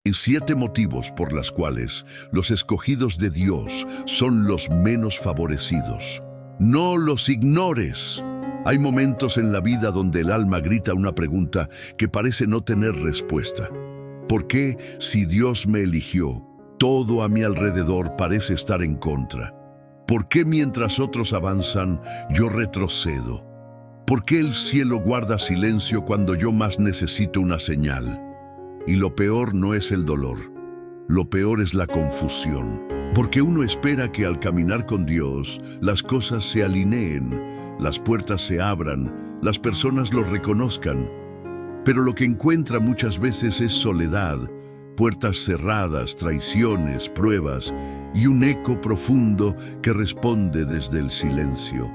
Y 7 motivos por los cuales los escogidos de Dios son los menos favorecidos. No los ignores. Hay momentos en la vida donde el alma grita una pregunta que parece no tener respuesta. ¿Por qué, si Dios me eligió, todo a mi alrededor parece estar en contra? ¿Por qué mientras otros avanzan, yo retrocedo? ¿Por qué el cielo guarda silencio cuando yo más necesito una señal? Y lo peor no es el dolor, lo peor es la confusión, porque uno espera que al caminar con Dios las cosas se alineen, las puertas se abran, las personas lo reconozcan, pero lo que encuentra muchas veces es soledad, puertas cerradas, traiciones, pruebas y un eco profundo que responde desde el silencio.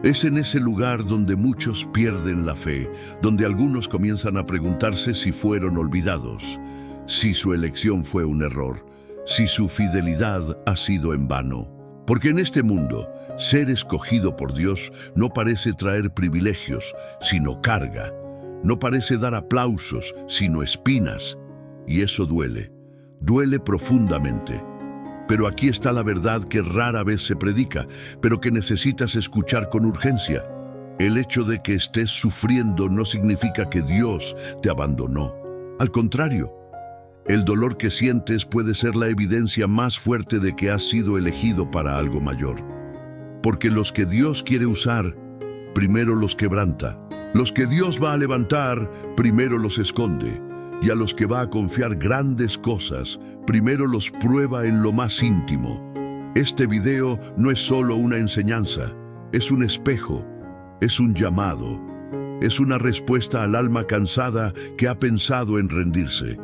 Es en ese lugar donde muchos pierden la fe, donde algunos comienzan a preguntarse si fueron olvidados, si su elección fue un error, si su fidelidad ha sido en vano. Porque en este mundo, ser escogido por Dios no parece traer privilegios, sino carga. No parece dar aplausos, sino espinas. Y eso duele, duele profundamente. Pero aquí está la verdad que rara vez se predica, pero que necesitas escuchar con urgencia. El hecho de que estés sufriendo no significa que Dios te abandonó. Al contrario, el dolor que sientes puede ser la evidencia más fuerte de que has sido elegido para algo mayor. Porque los que Dios quiere usar, primero los quebranta. Los que Dios va a levantar, primero los esconde. Y a los que va a confiar grandes cosas, primero los prueba en lo más íntimo. Este video no es solo una enseñanza, es un espejo, es un llamado, es una respuesta al alma cansada que ha pensado en rendirse.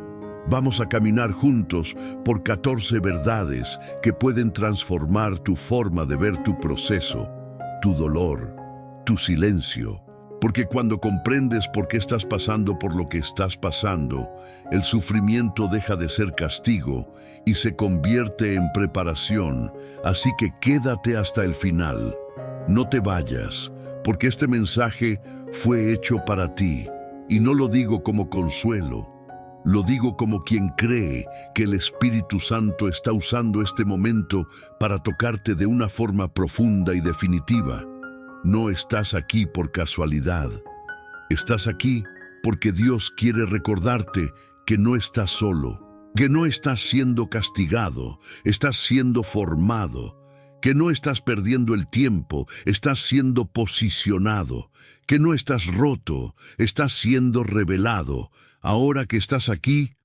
Vamos a caminar juntos por 14 verdades que pueden transformar tu forma de ver tu proceso, tu dolor, tu silencio. Porque cuando comprendes por qué estás pasando por lo que estás pasando, el sufrimiento deja de ser castigo y se convierte en preparación. Así que quédate hasta el final. No te vayas, porque este mensaje fue hecho para ti. Y no lo digo como consuelo, lo digo como quien cree que el Espíritu Santo está usando este momento para tocarte de una forma profunda y definitiva. No estás aquí por casualidad. Estás aquí porque Dios quiere recordarte que no estás solo, que no estás siendo castigado, estás siendo formado, que no estás perdiendo el tiempo, estás siendo posicionado, que no estás roto, estás siendo revelado. Ahora que estás aquí,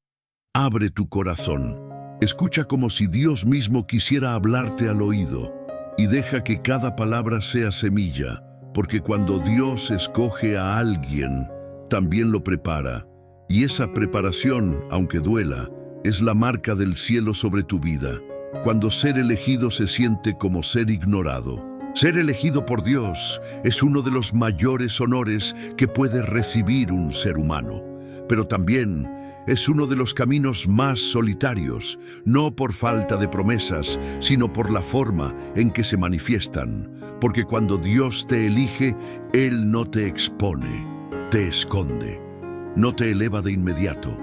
abre tu corazón. Escucha como si Dios mismo quisiera hablarte al oído. Y deja que cada palabra sea semilla, porque cuando Dios escoge a alguien, también lo prepara. Y esa preparación, aunque duela, es la marca del cielo sobre tu vida. Cuando ser elegido se siente como ser ignorado. Ser elegido por Dios es uno de los mayores honores que puede recibir un ser humano. Pero también es uno de los caminos más solitarios, no por falta de promesas, sino por la forma en que se manifiestan. Porque cuando Dios te elige, Él no te expone, te esconde. No te eleva de inmediato,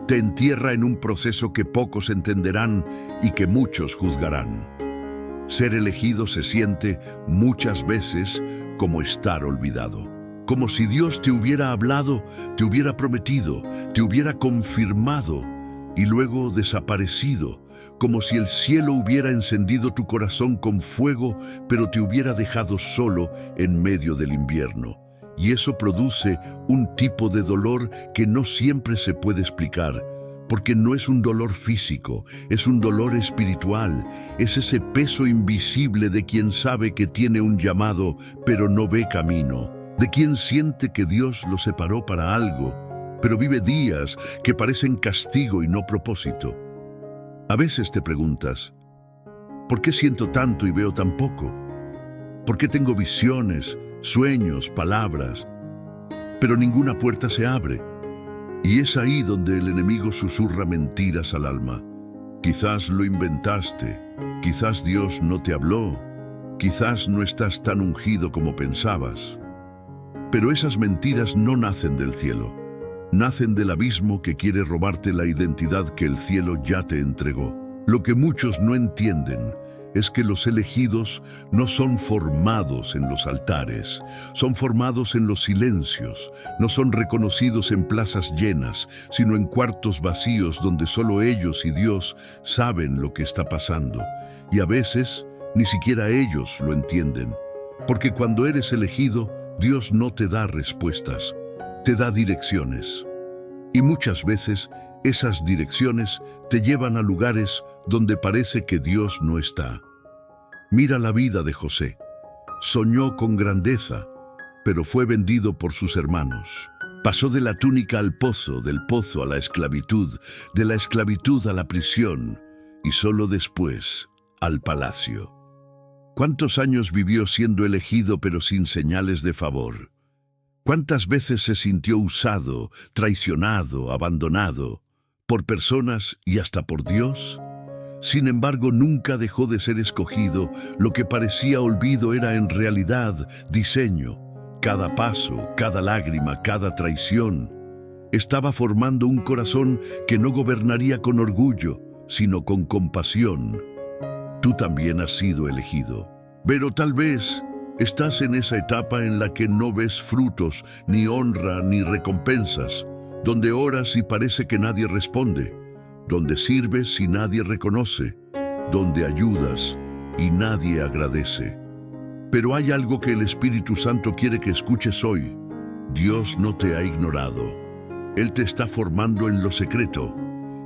te entierra en un proceso que pocos entenderán y que muchos juzgarán. Ser elegido se siente muchas veces como estar olvidado. Como si Dios te hubiera hablado, te hubiera prometido, te hubiera confirmado y luego desaparecido, como si el cielo hubiera encendido tu corazón con fuego, pero te hubiera dejado solo en medio del invierno. Y eso produce un tipo de dolor que no siempre se puede explicar, porque no es un dolor físico, es un dolor espiritual, es ese peso invisible de quien sabe que tiene un llamado, pero no ve camino. De quien siente que Dios lo separó para algo, pero vive días que parecen castigo y no propósito. A veces te preguntas, ¿por qué siento tanto y veo tan poco? ¿Por qué tengo visiones, sueños, palabras, pero ninguna puerta se abre? Y es ahí donde el enemigo susurra mentiras al alma. Quizás lo inventaste, quizás Dios no te habló, quizás no estás tan ungido como pensabas. Pero esas mentiras no nacen del cielo. Nacen del abismo que quiere robarte la identidad que el cielo ya te entregó. Lo que muchos no entienden es que los elegidos no son formados en los altares, son formados en los silencios, no son reconocidos en plazas llenas, sino en cuartos vacíos donde solo ellos y Dios saben lo que está pasando. Y a veces ni siquiera ellos lo entienden, porque cuando eres elegido, Dios no te da respuestas, te da direcciones. Y muchas veces esas direcciones te llevan a lugares donde parece que Dios no está. Mira la vida de José. Soñó con grandeza, pero fue vendido por sus hermanos. Pasó de la túnica al pozo, del pozo a la esclavitud, de la esclavitud a la prisión y solo después al palacio. ¿Cuántos años vivió siendo elegido pero sin señales de favor? ¿Cuántas veces se sintió usado, traicionado, abandonado por personas y hasta por Dios? Sin embargo, nunca dejó de ser escogido. Lo que parecía olvido era en realidad diseño. Cada paso, cada lágrima, cada traición estaba formando un corazón que no gobernaría con orgullo, sino con compasión. Tú también has sido elegido, pero tal vez estás en esa etapa en la que no ves frutos, ni honra, ni recompensas, donde oras y parece que nadie responde, donde sirves y nadie reconoce, donde ayudas y nadie agradece. Pero hay algo que el Espíritu Santo quiere que escuches hoy. Dios no te ha ignorado. Él te está formando en lo secreto,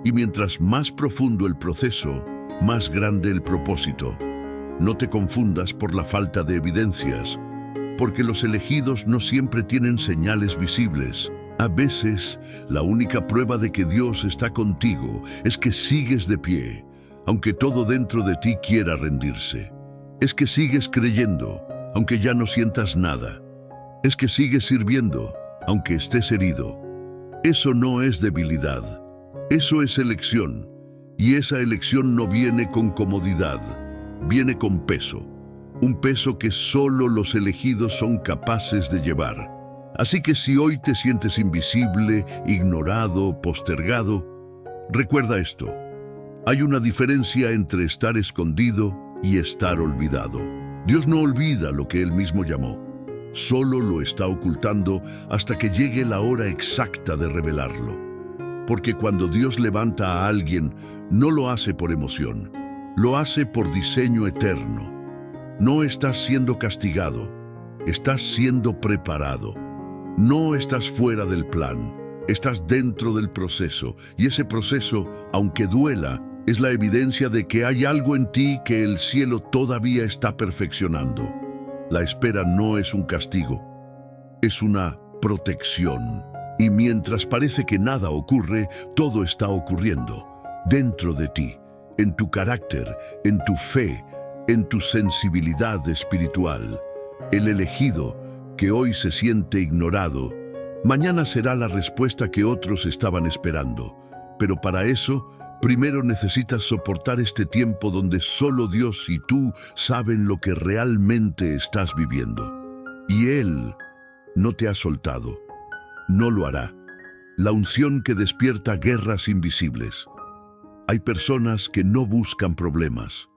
y mientras más profundo el proceso, más grande el propósito. No te confundas por la falta de evidencias, porque los elegidos no siempre tienen señales visibles. A veces, la única prueba de que Dios está contigo es que sigues de pie, aunque todo dentro de ti quiera rendirse. Es que sigues creyendo, aunque ya no sientas nada. Es que sigues sirviendo, aunque estés herido. Eso no es debilidad, eso es elección. Y esa elección no viene con comodidad, viene con peso. Un peso que solo los elegidos son capaces de llevar. Así que si hoy te sientes invisible, ignorado, postergado, recuerda esto. Hay una diferencia entre estar escondido y estar olvidado. Dios no olvida lo que Él mismo llamó. Solo lo está ocultando hasta que llegue la hora exacta de revelarlo. Porque cuando Dios levanta a alguien, no lo hace por emoción, lo hace por diseño eterno. No estás siendo castigado, estás siendo preparado. No estás fuera del plan, estás dentro del proceso, y ese proceso, aunque duela, es la evidencia de que hay algo en ti que el cielo todavía está perfeccionando. La espera no es un castigo, es una protección. Y mientras parece que nada ocurre, todo está ocurriendo dentro de ti, en tu carácter, en tu fe, en tu sensibilidad espiritual. El elegido, que hoy se siente ignorado, mañana será la respuesta que otros estaban esperando. Pero para eso, primero necesitas soportar este tiempo donde solo Dios y tú saben lo que realmente estás viviendo. Y Él no te ha soltado. No lo hará. La unción que despierta guerras invisibles. Hay personas que no buscan problemas,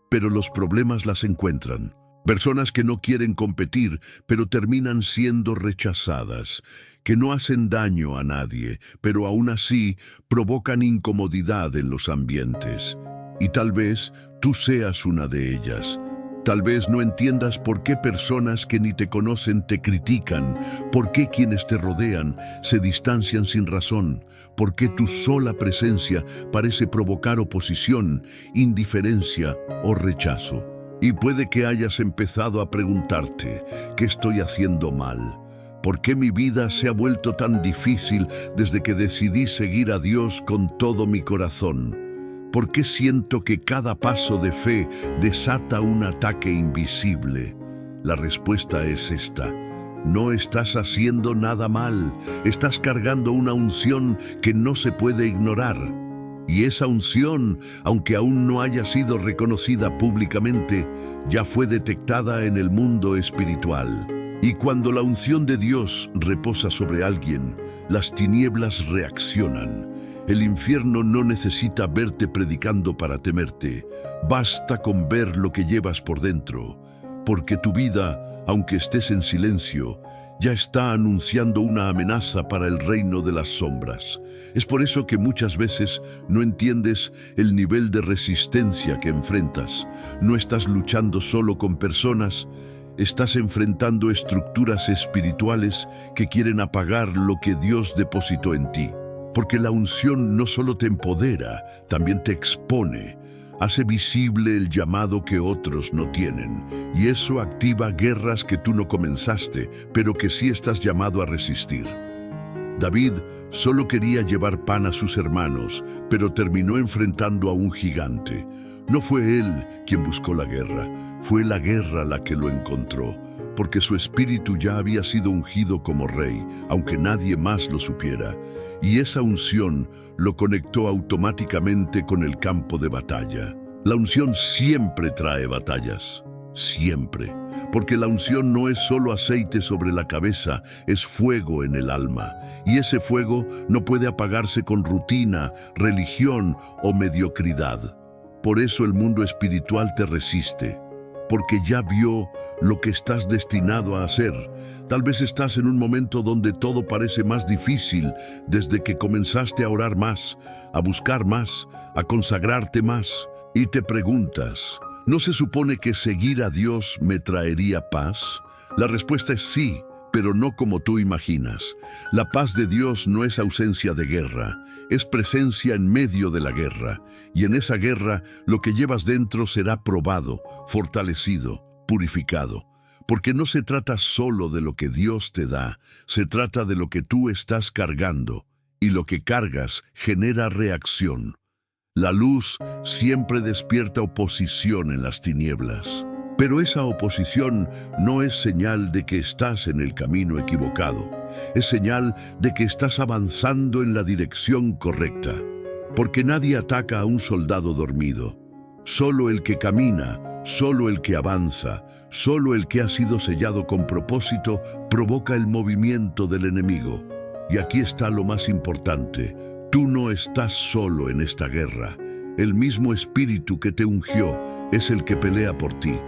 pero los problemas las encuentran. Personas que no quieren competir, pero terminan siendo rechazadas, que no hacen daño a nadie, pero aún así provocan incomodidad en los ambientes. Y tal vez tú seas una de ellas. Tal vez no entiendas por qué personas que ni te conocen te critican, por qué quienes te rodean se distancian sin razón, por qué tu sola presencia parece provocar oposición, indiferencia o rechazo. Y puede que hayas empezado a preguntarte, ¿qué estoy haciendo mal? ¿Por qué mi vida se ha vuelto tan difícil desde que decidí seguir a Dios con todo mi corazón? ¿Por qué siento que cada paso de fe desata un ataque invisible? La respuesta es esta. No estás haciendo nada mal, estás cargando una unción que no se puede ignorar. Y esa unción, aunque aún no haya sido reconocida públicamente, ya fue detectada en el mundo espiritual. Y cuando la unción de Dios reposa sobre alguien, las tinieblas reaccionan. El infierno no necesita verte predicando para temerte. Basta con ver lo que llevas por dentro, porque tu vida, aunque estés en silencio, ya está anunciando una amenaza para el reino de las sombras. Es por eso que muchas veces no entiendes el nivel de resistencia que enfrentas. No estás luchando solo con personas, estás enfrentando estructuras espirituales que quieren apagar lo que Dios depositó en ti. Porque la unción no solo te empodera, también te expone. Hace visible el llamado que otros no tienen, y eso activa guerras que tú no comenzaste, pero que sí estás llamado a resistir. David solo quería llevar pan a sus hermanos, pero terminó enfrentando a un gigante. No fue él quien buscó la guerra, fue la guerra la que lo encontró, porque su espíritu ya había sido ungido como rey, aunque nadie más lo supiera, y esa unción lo conectó automáticamente con el campo de batalla. La unción siempre trae batallas, siempre, porque la unción no es solo aceite sobre la cabeza, es fuego en el alma, y ese fuego no puede apagarse con rutina, religión o mediocridad. Por eso el mundo espiritual te resiste, porque ya vio lo que estás destinado a hacer. Tal vez estás en un momento donde todo parece más difícil desde que comenzaste a orar más, a buscar más, a consagrarte más, y te preguntas, ¿no se supone que seguir a Dios me traería paz? La respuesta es sí, pero no como tú imaginas. La paz de Dios no es ausencia de guerra, es presencia en medio de la guerra, y en esa guerra lo que llevas dentro será probado, fortalecido, purificado. Porque no se trata solo de lo que Dios te da, se trata de lo que tú estás cargando, y lo que cargas genera reacción. La luz siempre despierta oposición en las tinieblas, pero esa oposición no es señal de que estás en el camino equivocado, es señal de que estás avanzando en la dirección correcta, porque nadie ataca a un soldado dormido, solo el que camina, solo el que avanza, solo el que ha sido sellado con propósito provoca el movimiento del enemigo. Y aquí está lo más importante, tú no estás solo en esta guerra. El mismo Espíritu que te ungió es el que pelea por ti.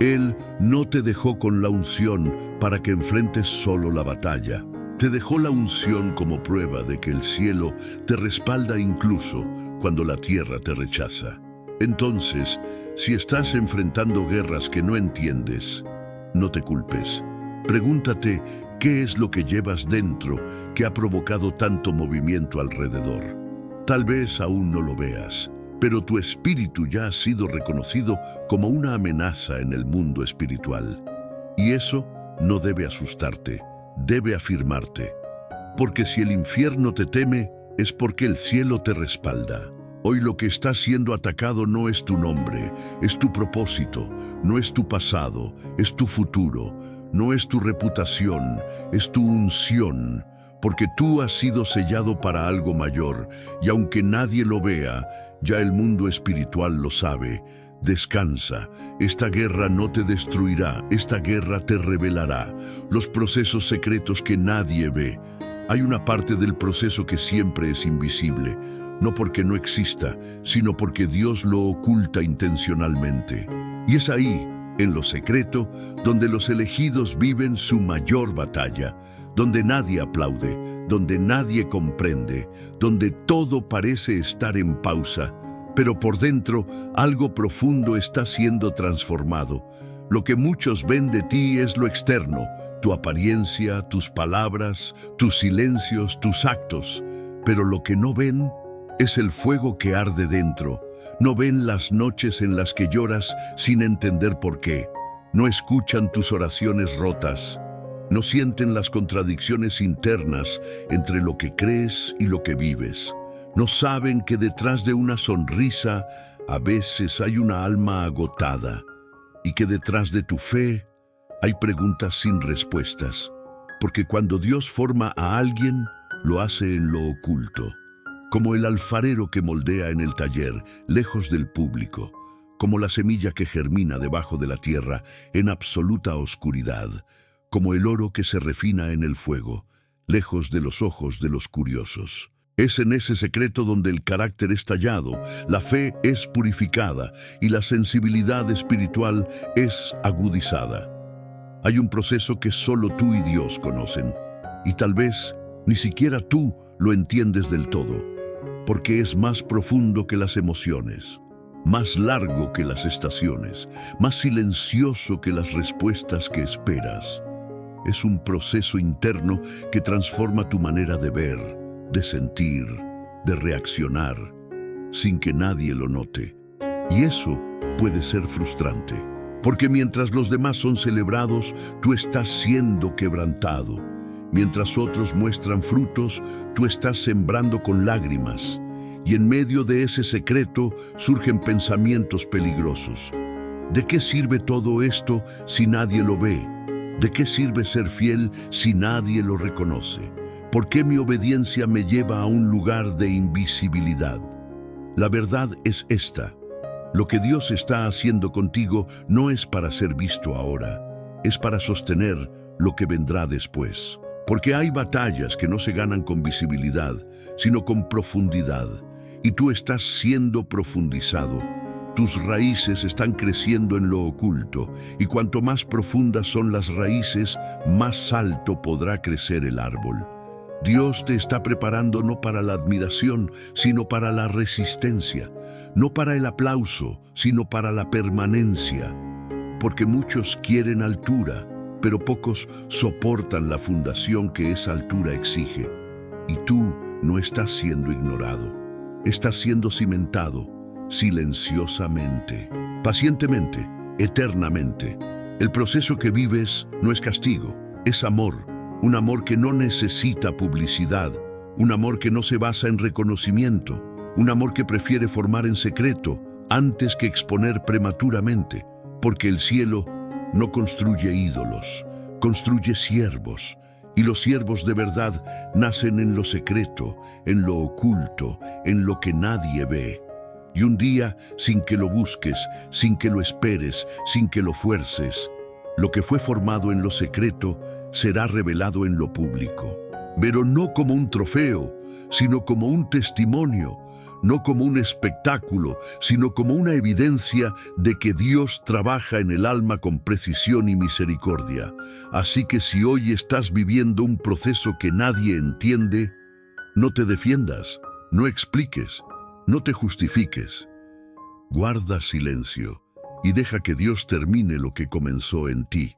Él no te dejó con la unción para que enfrentes solo la batalla. Te dejó la unción como prueba de que el cielo te respalda incluso cuando la tierra te rechaza. Entonces, si estás enfrentando guerras que no entiendes, no te culpes. Pregúntate qué es lo que llevas dentro que ha provocado tanto movimiento alrededor. Tal vez aún no lo veas, pero tu espíritu ya ha sido reconocido como una amenaza en el mundo espiritual. Y eso no debe asustarte, debe afirmarte. Porque si el infierno te teme, es porque el cielo te respalda. Hoy lo que está siendo atacado no es tu nombre, es tu propósito, no es tu pasado, es tu futuro, no es tu reputación, es tu unción, porque tú has sido sellado para algo mayor, y aunque nadie lo vea, ya el mundo espiritual lo sabe. Descansa, esta guerra no te destruirá, esta guerra te revelará los procesos secretos que nadie ve. Hay una parte del proceso que siempre es invisible, no porque no exista, sino porque Dios lo oculta intencionalmente. Y es ahí, en lo secreto, donde los elegidos viven su mayor batalla, donde nadie aplaude, donde nadie comprende, donde todo parece estar en pausa, pero por dentro algo profundo está siendo transformado. Lo que muchos ven de ti es lo externo, tu apariencia, tus palabras, tus silencios, tus actos, pero lo que no ven es el fuego que arde dentro. No ven las noches en las que lloras sin entender por qué. No escuchan tus oraciones rotas. No sienten las contradicciones internas entre lo que crees y lo que vives. No saben que detrás de una sonrisa a veces hay una alma agotada y que detrás de tu fe hay preguntas sin respuestas. Porque cuando Dios forma a alguien, lo hace en lo oculto. Como el alfarero que moldea en el taller, lejos del público, como la semilla que germina debajo de la tierra en absoluta oscuridad, como el oro que se refina en el fuego, lejos de los ojos de los curiosos. Es en ese secreto donde el carácter es tallado, la fe es purificada y la sensibilidad espiritual es agudizada. Hay un proceso que solo tú y Dios conocen, y tal vez ni siquiera tú lo entiendes del todo, porque es más profundo que las emociones, más largo que las estaciones, más silencioso que las respuestas que esperas. Es un proceso interno que transforma tu manera de ver, de sentir, de reaccionar, sin que nadie lo note. Y eso puede ser frustrante, porque mientras los demás son celebrados, tú estás siendo quebrantado. Mientras otros muestran frutos, tú estás sembrando con lágrimas. Y en medio de ese secreto surgen pensamientos peligrosos. ¿De qué sirve todo esto si nadie lo ve? ¿De qué sirve ser fiel si nadie lo reconoce? ¿Por qué mi obediencia me lleva a un lugar de invisibilidad? La verdad es esta: lo que Dios está haciendo contigo no es para ser visto ahora, es para sostener lo que vendrá después. Porque hay batallas que no se ganan con visibilidad, sino con profundidad. Y tú estás siendo profundizado. Tus raíces están creciendo en lo oculto, y cuanto más profundas son las raíces, más alto podrá crecer el árbol. Dios te está preparando no para la admiración, sino para la resistencia, no para el aplauso, sino para la permanencia. Porque muchos quieren altura, pero pocos soportan la fundación que esa altura exige. Y tú no estás siendo ignorado, estás siendo cimentado, silenciosamente, pacientemente, eternamente. El proceso que vives no es castigo, es amor, un amor que no necesita publicidad, un amor que no se basa en reconocimiento, un amor que prefiere formar en secreto antes que exponer prematuramente, porque el cielo no construye ídolos, construye siervos, y los siervos de verdad nacen en lo secreto, en lo oculto, en lo que nadie ve. Y un día, sin que lo busques, sin que lo esperes, sin que lo fuerces, lo que fue formado en lo secreto será revelado en lo público. Pero no como un trofeo, sino como un testimonio, no como un espectáculo, sino como una evidencia de que Dios trabaja en el alma con precisión y misericordia. Así que si hoy estás viviendo un proceso que nadie entiende, no te defiendas, no expliques, no te justifiques. Guarda silencio y deja que Dios termine lo que comenzó en ti,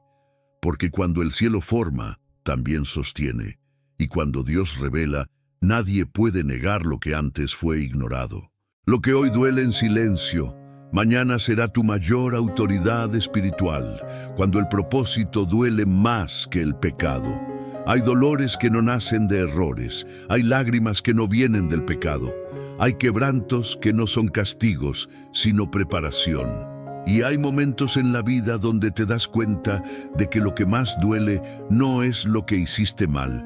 porque cuando el cielo forma, también sostiene, y cuando Dios revela, nadie puede negar lo que antes fue ignorado. Lo que hoy duele en silencio, mañana será tu mayor autoridad espiritual, cuando el propósito duele más que el pecado. Hay dolores que no nacen de errores, hay lágrimas que no vienen del pecado, hay quebrantos que no son castigos, sino preparación. Y hay momentos en la vida donde te das cuenta de que lo que más duele no es lo que hiciste mal,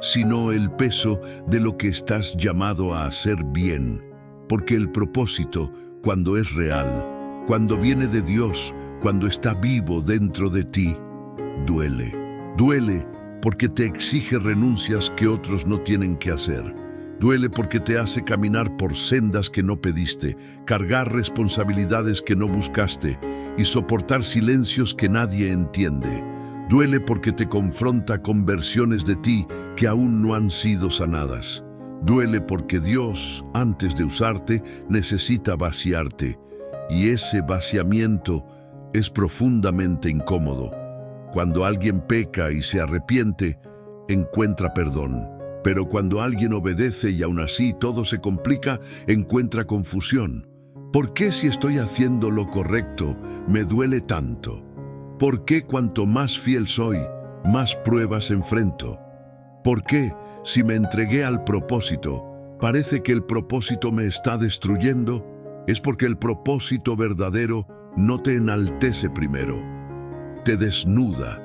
sino el peso de lo que estás llamado a hacer bien. Porque el propósito, cuando es real, cuando viene de Dios, cuando está vivo dentro de ti, duele. Duele porque te exige renuncias que otros no tienen que hacer. Duele porque te hace caminar por sendas que no pediste, cargar responsabilidades que no buscaste y soportar silencios que nadie entiende. Duele porque te confronta con versiones de ti que aún no han sido sanadas. Duele porque Dios, antes de usarte, necesita vaciarte. Y ese vaciamiento es profundamente incómodo. Cuando alguien peca y se arrepiente, encuentra perdón. Pero cuando alguien obedece y aún así todo se complica, encuentra confusión. ¿Por qué si estoy haciendo lo correcto me duele tanto? ¿Por qué cuanto más fiel soy, más pruebas enfrento? ¿Por qué si me entregué al propósito, parece que el propósito me está destruyendo? Es porque el propósito verdadero no te enaltece primero. Te desnuda,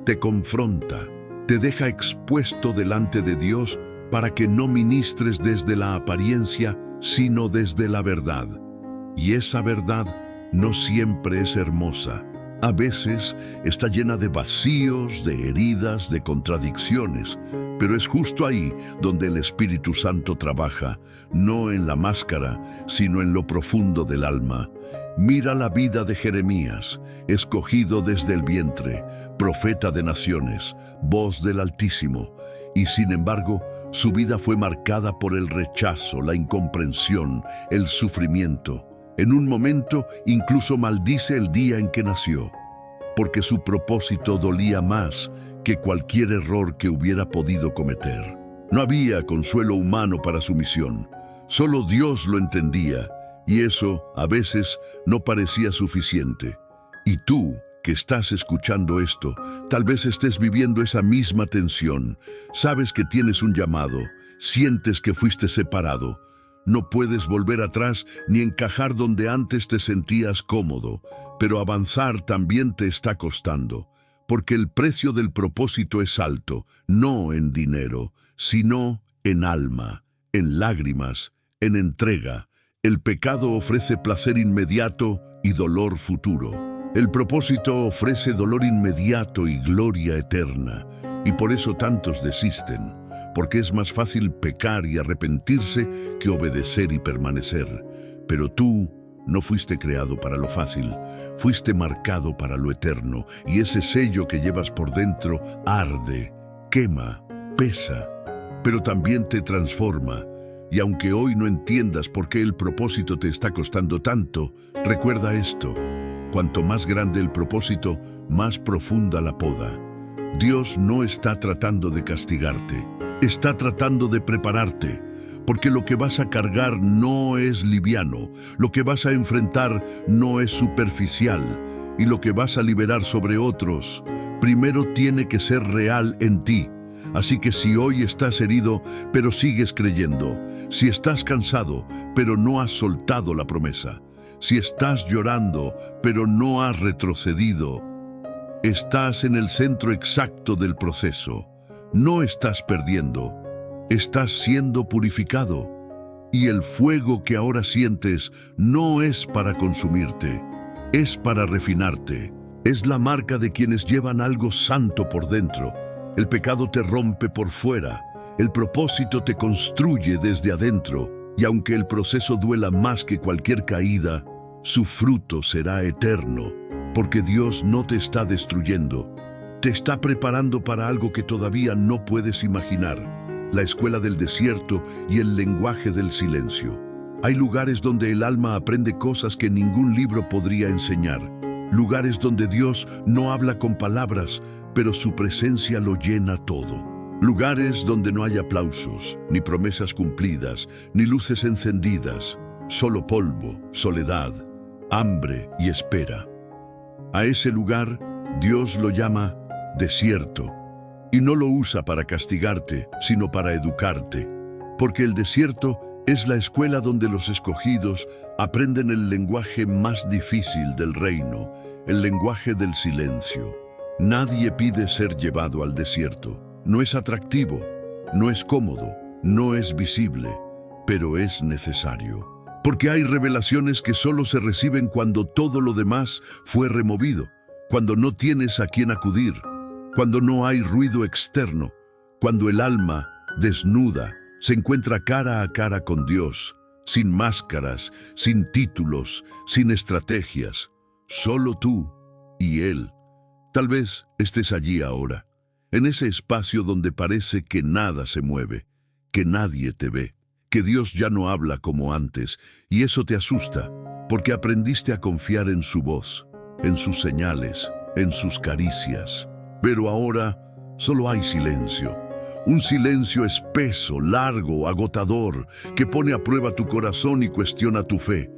te confronta, te deja expuesto delante de Dios para que no ministres desde la apariencia, sino desde la verdad. Y esa verdad no siempre es hermosa, A veces está llena de vacíos, de heridas, de contradicciones, pero es justo ahí donde el Espíritu Santo trabaja, no en la máscara, sino en lo profundo del alma. Mira la vida de Jeremías, escogido desde el vientre, profeta de naciones, voz del Altísimo, y sin embargo, su vida fue marcada por el rechazo, la incomprensión, el sufrimiento. En un momento incluso maldice el día en que nació, porque su propósito dolía más que cualquier error que hubiera podido cometer. No había consuelo humano para su misión, solo Dios lo entendía, y eso a veces no parecía suficiente. Y tú, que estás escuchando esto, tal vez estés viviendo esa misma tensión. Sabes que tienes un llamado, sientes que fuiste separado. No puedes volver atrás ni encajar donde antes te sentías cómodo, pero avanzar también te está costando, porque el precio del propósito es alto, no en dinero, sino en alma, en lágrimas, en entrega. El pecado ofrece placer inmediato y dolor futuro. El propósito ofrece dolor inmediato y gloria eterna, y por eso tantos desisten. Porque es más fácil pecar y arrepentirse que obedecer y permanecer. Pero tú no fuiste creado para lo fácil, fuiste marcado para lo eterno, y ese sello que llevas por dentro arde, quema, pesa, pero también te transforma. Y aunque hoy no entiendas por qué el propósito te está costando tanto, recuerda esto: cuanto más grande el propósito, más profunda la poda. Dios no está tratando de castigarte. Está tratando de prepararte, porque lo que vas a cargar no es liviano, lo que vas a enfrentar no es superficial, y lo que vas a liberar sobre otros, primero tiene que ser real en ti. Así que si hoy estás herido, pero sigues creyendo, si estás cansado, pero no has soltado la promesa, si estás llorando, pero no has retrocedido, estás en el centro exacto del proceso. No estás perdiendo, estás siendo purificado. Y el fuego que ahora sientes no es para consumirte, es para refinarte. Es la marca de quienes llevan algo santo por dentro. El pecado te rompe por fuera, el propósito te construye desde adentro. Y aunque el proceso duela más que cualquier caída, su fruto será eterno, porque Dios no te está destruyendo. Te está preparando para algo que todavía no puedes imaginar, la escuela del desierto y el lenguaje del silencio. Hay lugares donde el alma aprende cosas que ningún libro podría enseñar, lugares donde Dios no habla con palabras, pero su presencia lo llena todo. Lugares donde no hay aplausos, ni promesas cumplidas, ni luces encendidas, solo polvo, soledad, hambre y espera. A ese lugar Dios lo llama desierto, y no lo usa para castigarte, sino para educarte, porque el desierto es la escuela donde los escogidos aprenden el lenguaje más difícil del reino, el lenguaje del silencio. Nadie pide ser llevado al desierto. No es atractivo, no es cómodo, no es visible, pero es necesario. Porque hay revelaciones que solo se reciben cuando todo lo demás fue removido, cuando no tienes a quién acudir, cuando no hay ruido externo, cuando el alma, desnuda, se encuentra cara a cara con Dios, sin máscaras, sin títulos, sin estrategias, solo tú y Él. Tal vez estés allí ahora, en ese espacio donde parece que nada se mueve, que nadie te ve, que Dios ya no habla como antes, y eso te asusta, porque aprendiste a confiar en su voz, en sus señales, en sus caricias. Pero ahora solo hay silencio, un silencio espeso, largo, agotador, que pone a prueba tu corazón y cuestiona tu fe.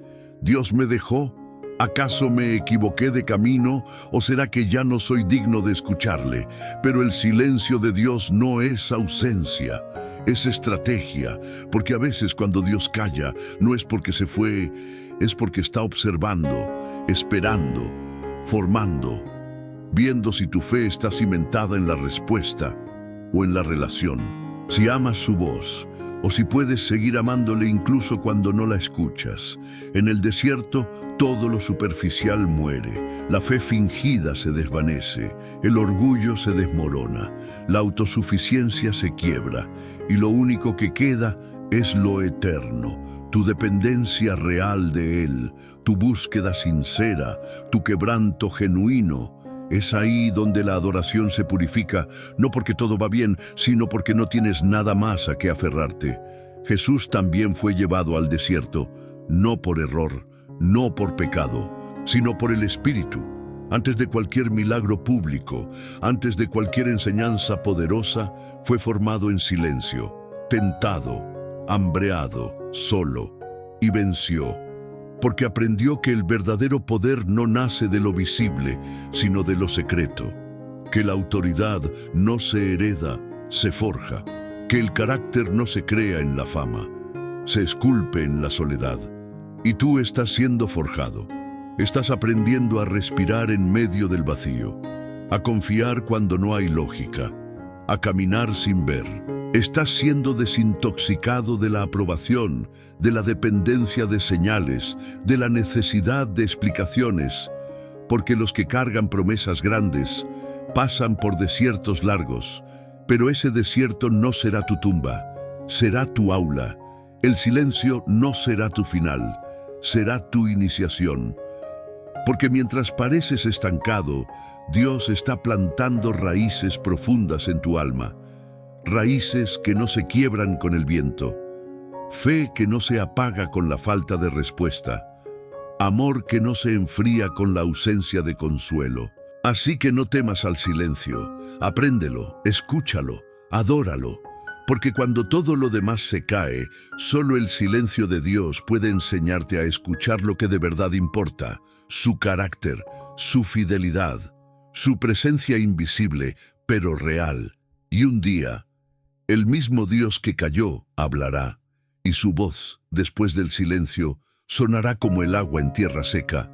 ¿Dios me dejó? ¿Acaso me equivoqué de camino? ¿O será que ya no soy digno de escucharle? Pero el silencio de Dios no es ausencia, es estrategia, porque a veces cuando Dios calla, no es porque se fue, es porque está observando, esperando, formando, viendo si tu fe está cimentada en la respuesta o en la relación, si amas su voz o si puedes seguir amándole incluso cuando no la escuchas. En el desierto, todo lo superficial muere, la fe fingida se desvanece, el orgullo se desmorona, la autosuficiencia se quiebra, y lo único que queda es lo eterno, tu dependencia real de Él, tu búsqueda sincera, tu quebranto genuino. Es ahí donde la adoración se purifica, no porque todo va bien, sino porque no tienes nada más a qué aferrarte. Jesús también fue llevado al desierto, no por error, no por pecado, sino por el Espíritu. Antes de cualquier milagro público, antes de cualquier enseñanza poderosa, fue formado en silencio, tentado, hambreado, solo, y venció. Porque aprendió que el verdadero poder no nace de lo visible, sino de lo secreto, que la autoridad no se hereda, se forja, que el carácter no se crea en la fama, se esculpe en la soledad. Y tú estás siendo forjado, estás aprendiendo a respirar en medio del vacío, a confiar cuando no hay lógica, a caminar sin ver. Estás siendo desintoxicado de la aprobación, de la dependencia de señales, de la necesidad de explicaciones, porque los que cargan promesas grandes pasan por desiertos largos, pero ese desierto no será tu tumba, será tu aula. El silencio no será tu final, será tu iniciación. Porque mientras pareces estancado, Dios está plantando raíces profundas en tu alma. Raíces que no se quiebran con el viento, fe que no se apaga con la falta de respuesta, amor que no se enfría con la ausencia de consuelo. Así que no temas al silencio, apréndelo, escúchalo, adóralo, porque cuando todo lo demás se cae, solo el silencio de Dios puede enseñarte a escuchar lo que de verdad importa, su carácter, su fidelidad, su presencia invisible, pero real. Y un día, el mismo Dios que calló hablará, y su voz, después del silencio, sonará como el agua en tierra seca,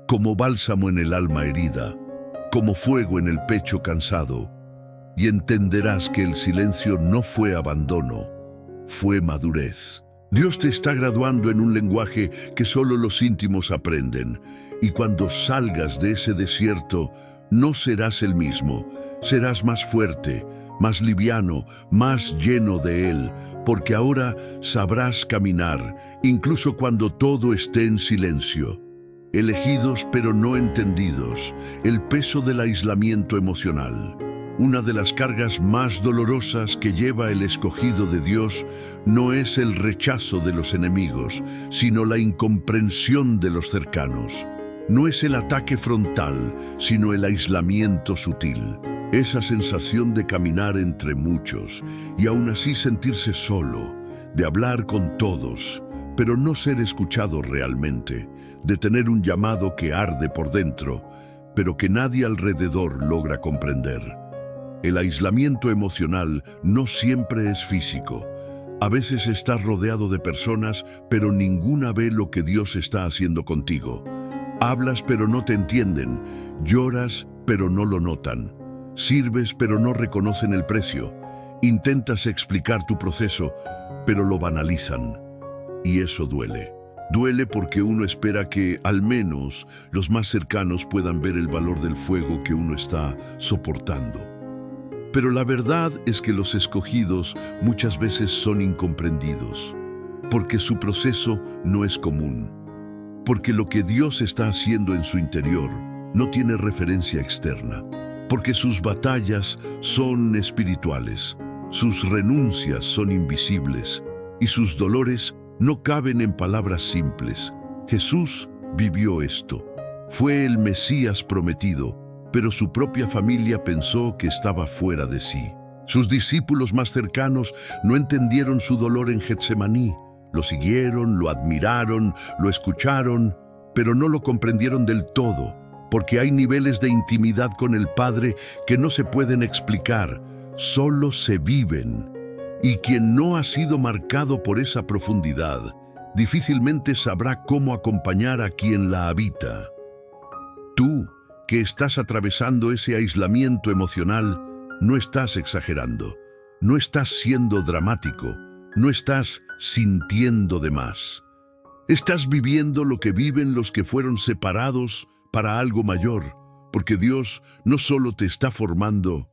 como bálsamo en el alma herida, como fuego en el pecho cansado, y entenderás que el silencio no fue abandono, fue madurez. Dios te está graduando en un lenguaje que solo los íntimos aprenden, y cuando salgas de ese desierto, no serás el mismo, serás más fuerte, más liviano, más lleno de Él, porque ahora sabrás caminar, incluso cuando todo esté en silencio. Elegidos pero no entendidos, el peso del aislamiento emocional. Una de las cargas más dolorosas que lleva el escogido de Dios no es el rechazo de los enemigos, sino la incomprensión de los cercanos. No es el ataque frontal, sino el aislamiento sutil. Esa sensación de caminar entre muchos y aún así sentirse solo, de hablar con todos, pero no ser escuchado realmente, de tener un llamado que arde por dentro, pero que nadie alrededor logra comprender. El aislamiento emocional no siempre es físico. A veces estás rodeado de personas, pero ninguna ve lo que Dios está haciendo contigo. Hablas, pero no te entienden. Lloras, pero no lo notan. Sirves, pero no reconocen el precio. Intentas explicar tu proceso, pero lo banalizan. Y eso duele. Duele porque uno espera que, al menos, los más cercanos puedan ver el valor del fuego que uno está soportando. Pero la verdad es que los escogidos muchas veces son incomprendidos, porque su proceso no es común, porque lo que Dios está haciendo en su interior no tiene referencia externa, porque sus batallas son espirituales, sus renuncias son invisibles y sus dolores no caben en palabras simples. Jesús vivió esto. Fue el Mesías prometido, pero su propia familia pensó que estaba fuera de sí. Sus discípulos más cercanos no entendieron su dolor en Getsemaní. Lo siguieron, lo admiraron, lo escucharon, pero no lo comprendieron del todo, porque hay niveles de intimidad con el Padre que no se pueden explicar, solo se viven. Y quien no ha sido marcado por esa profundidad, difícilmente sabrá cómo acompañar a quien la habita. Tú, que estás atravesando ese aislamiento emocional, no estás exagerando, no estás siendo dramático, No estás sintiendo de más. Estás viviendo lo que viven los que fueron separados para algo mayor, porque Dios no solo te está formando,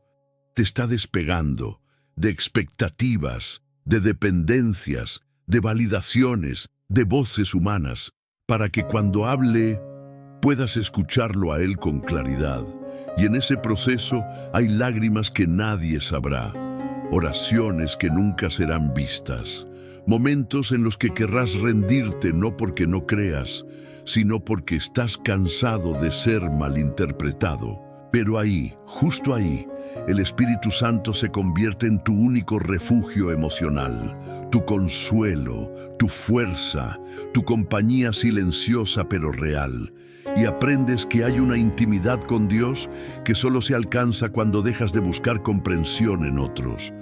te está despegando de expectativas, de dependencias, de validaciones, de voces humanas, para que cuando hable puedas escucharlo a Él con claridad. Y en ese proceso hay lágrimas que nadie sabrá, oraciones que nunca serán vistas, momentos en los que querrás rendirte no porque no creas, sino porque estás cansado de ser malinterpretado. Pero ahí, justo ahí, el Espíritu Santo se convierte en tu único refugio emocional, tu consuelo, tu fuerza, tu compañía silenciosa pero real. Y aprendes que hay una intimidad con Dios que solo se alcanza cuando dejas de buscar comprensión en otros.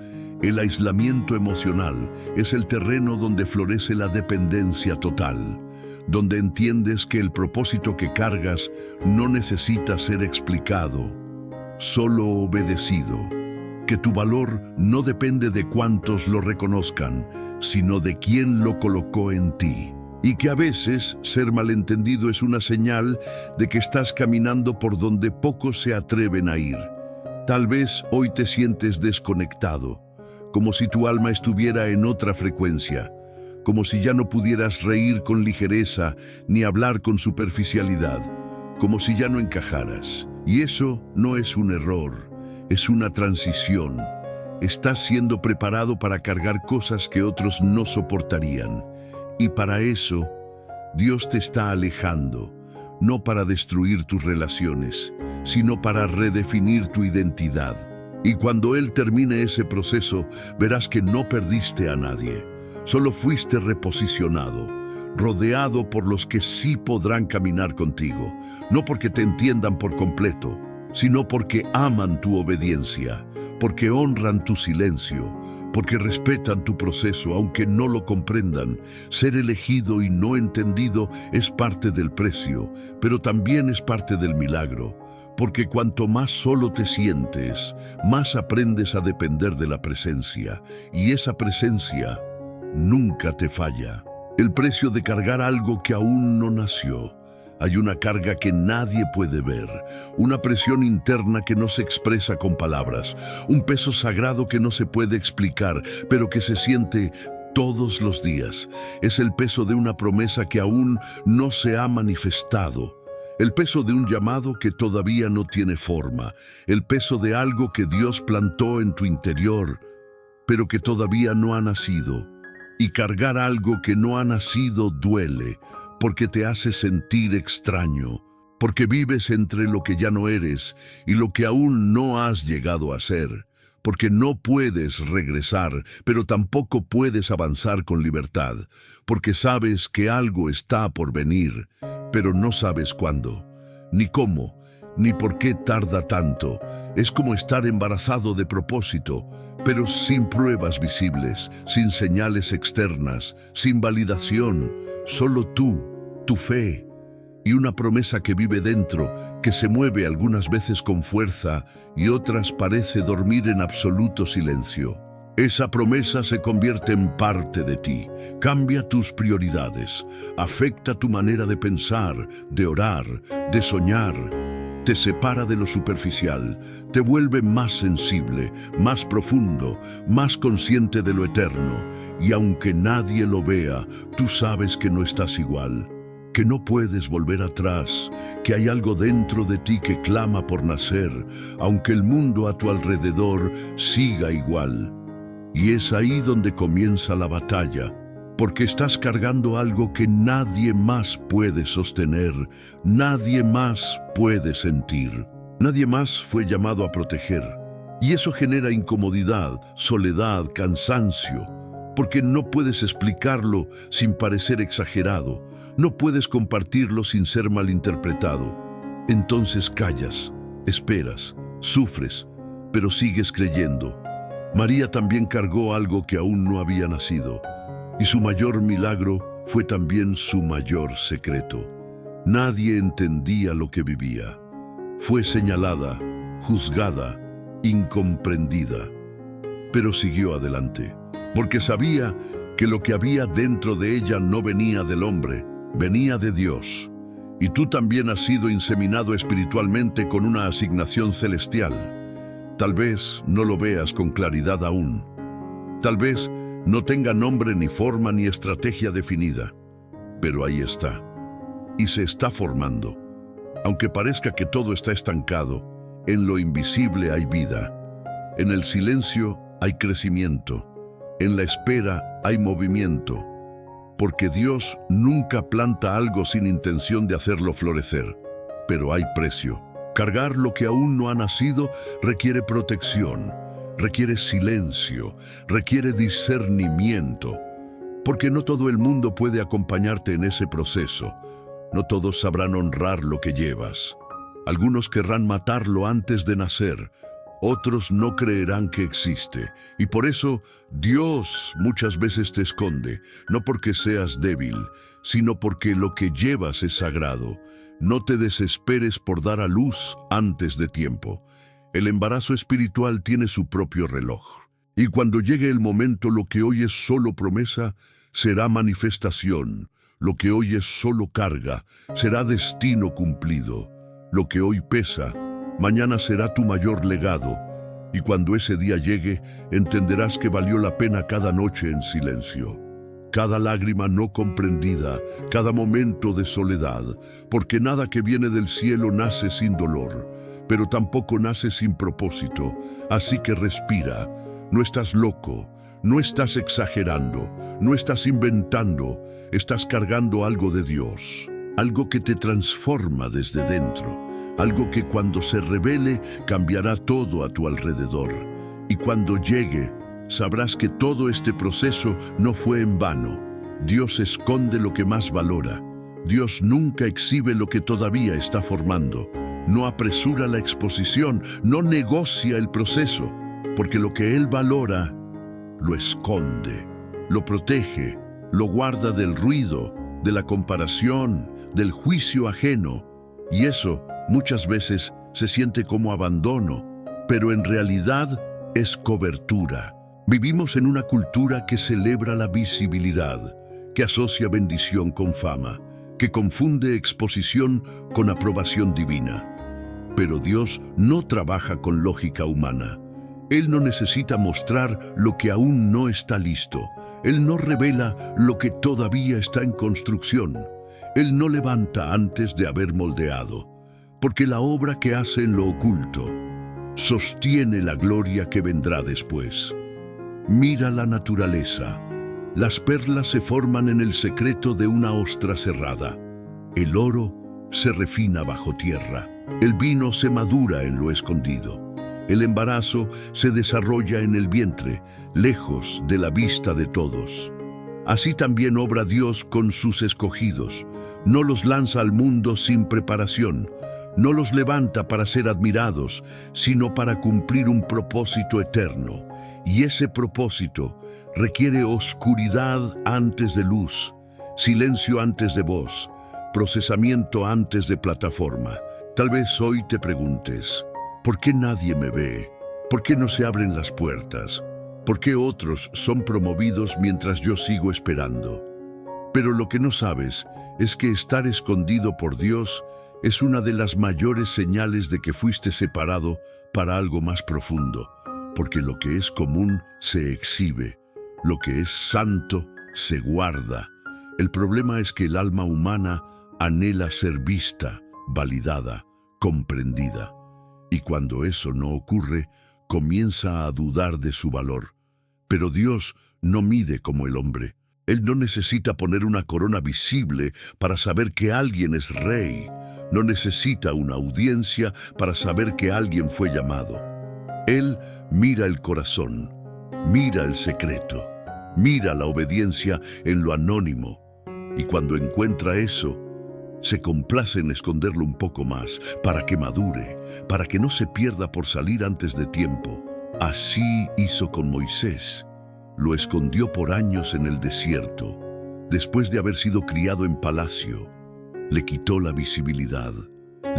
El aislamiento emocional es el terreno donde florece la dependencia total, donde entiendes que el propósito que cargas no necesita ser explicado, solo obedecido, que tu valor no depende de cuántos lo reconozcan, sino de quién lo colocó en ti. Y que a veces ser malentendido es una señal de que estás caminando por donde pocos se atreven a ir. Tal vez hoy te sientes desconectado, como si tu alma estuviera en otra frecuencia, como si ya no pudieras reír con ligereza ni hablar con superficialidad, como si ya no encajaras. Y eso no es un error, es una transición. Estás siendo preparado para cargar cosas que otros no soportarían. Y para eso, Dios te está alejando, no para destruir tus relaciones, sino para redefinir tu identidad. Y cuando Él termine ese proceso, verás que no perdiste a nadie. Solo fuiste reposicionado, rodeado por los que sí podrán caminar contigo, no porque te entiendan por completo, sino porque aman tu obediencia, porque honran tu silencio, porque respetan tu proceso aunque no lo comprendan. Ser elegido y no entendido es parte del precio, pero también es parte del milagro, porque cuanto más solo te sientes, más aprendes a depender de la presencia, y esa presencia nunca te falla. El precio de cargar algo que aún no nació. Hay una carga que nadie puede ver, una presión interna que no se expresa con palabras, un peso sagrado que no se puede explicar, pero que se siente todos los días. Es el peso de una promesa que aún no se ha manifestado, el peso de un llamado que todavía no tiene forma, el peso de algo que Dios plantó en tu interior, pero que todavía no ha nacido. Y cargar algo que no ha nacido duele, porque te hace sentir extraño, porque vives entre lo que ya no eres y lo que aún no has llegado a ser, porque no puedes regresar, pero tampoco puedes avanzar con libertad, porque sabes que algo está por venir, pero no sabes cuándo, ni cómo, ni por qué tarda tanto. Es como estar embarazado de propósito, pero sin pruebas visibles, sin señales externas, sin validación, solo tú, tu fe y una promesa que vive dentro, que se mueve algunas veces con fuerza y otras parece dormir en absoluto silencio. Esa promesa se convierte en parte de ti, cambia tus prioridades, afecta tu manera de pensar, de orar, de soñar. Te separa de lo superficial, te vuelve más sensible, más profundo, más consciente de lo eterno. Y aunque nadie lo vea, tú sabes que no estás igual, que no puedes volver atrás, que hay algo dentro de ti que clama por nacer, aunque el mundo a tu alrededor siga igual. Y es ahí donde comienza la batalla, porque estás cargando algo que nadie más puede sostener, nadie más puede sentir, nadie más fue llamado a proteger. Y eso genera incomodidad, soledad, cansancio, porque no puedes explicarlo sin parecer exagerado, no puedes compartirlo sin ser malinterpretado. Entonces callas, esperas, sufres, pero sigues creyendo. María también cargó algo que aún no había nacido. Y su mayor milagro fue también su mayor secreto. Nadie entendía lo que vivía. Fue señalada, juzgada, incomprendida. Pero siguió adelante, porque sabía que lo que había dentro de ella no venía del hombre, venía de Dios. Y tú también has sido inseminado espiritualmente con una asignación celestial. Tal vez no lo veas con claridad aún. Tal vez no tenga nombre, ni forma, ni estrategia definida. Pero ahí está. Y se está formando. Aunque parezca que todo está estancado, en lo invisible hay vida. En el silencio hay crecimiento. En la espera hay movimiento. Porque Dios nunca planta algo sin intención de hacerlo florecer. Pero hay precio. Cargar lo que aún no ha nacido requiere protección, requiere silencio, requiere discernimiento. Porque no todo el mundo puede acompañarte en ese proceso. No todos sabrán honrar lo que llevas. Algunos querrán matarlo antes de nacer. Otros no creerán que existe. Y por eso Dios muchas veces te esconde, no porque seas débil, sino porque lo que llevas es sagrado. No te desesperes por dar a luz antes de tiempo. El embarazo espiritual tiene su propio reloj. Y cuando llegue el momento, lo que hoy es solo promesa, será manifestación. Lo que hoy es solo carga, será destino cumplido. Lo que hoy pesa, mañana será tu mayor legado. Y cuando ese día llegue, entenderás que valió la pena cada noche en silencio. Cada lágrima no comprendida, cada momento de soledad, porque nada que viene del cielo nace sin dolor, pero tampoco nace sin propósito. Así que respira. No estás loco, no estás exagerando, no estás inventando, estás cargando algo de Dios, algo que te transforma desde dentro, algo que cuando se revele cambiará todo a tu alrededor. Y cuando llegue, sabrás que todo este proceso no fue en vano. Dios esconde lo que más valora. Dios nunca exhibe lo que todavía está formando. No apresura la exposición, no negocia el proceso, porque lo que Él valora, lo esconde, lo protege, lo guarda del ruido, de la comparación, del juicio ajeno. Y eso muchas veces se siente como abandono, pero en realidad es cobertura. Vivimos en una cultura que celebra la visibilidad, que asocia bendición con fama, que confunde exposición con aprobación divina. Pero Dios no trabaja con lógica humana. Él no necesita mostrar lo que aún no está listo. Él no revela lo que todavía está en construcción. Él no levanta antes de haber moldeado, porque la obra que hace en lo oculto sostiene la gloria que vendrá después. Mira la naturaleza. Las perlas se forman en el secreto de una ostra cerrada. El oro se refina bajo tierra. El vino se madura en lo escondido. El embarazo se desarrolla en el vientre, lejos de la vista de todos. Así también obra Dios con sus escogidos. No los lanza al mundo sin preparación. No los levanta para ser admirados, sino para cumplir un propósito eterno. Y ese propósito requiere oscuridad antes de luz, silencio antes de voz, procesamiento antes de plataforma. Tal vez hoy te preguntes, ¿por qué nadie me ve? ¿Por qué no se abren las puertas? ¿Por qué otros son promovidos mientras yo sigo esperando? Pero lo que no sabes es que estar escondido por Dios es una de las mayores señales de que fuiste separado para algo más profundo, porque lo que es común se exhibe, lo que es santo se guarda. El problema es que el alma humana anhela ser vista, validada, comprendida. Y cuando eso no ocurre, comienza a dudar de su valor. Pero Dios no mide como el hombre. Él no necesita poner una corona visible para saber que alguien es rey. No necesita una audiencia para saber que alguien fue llamado. Él mira el corazón, mira el secreto, mira la obediencia en lo anónimo. Y cuando encuentra eso, se complace en esconderlo un poco más, para que madure, para que no se pierda por salir antes de tiempo. Así hizo con Moisés. Lo escondió por años en el desierto. Después de haber sido criado en palacio, le quitó la visibilidad,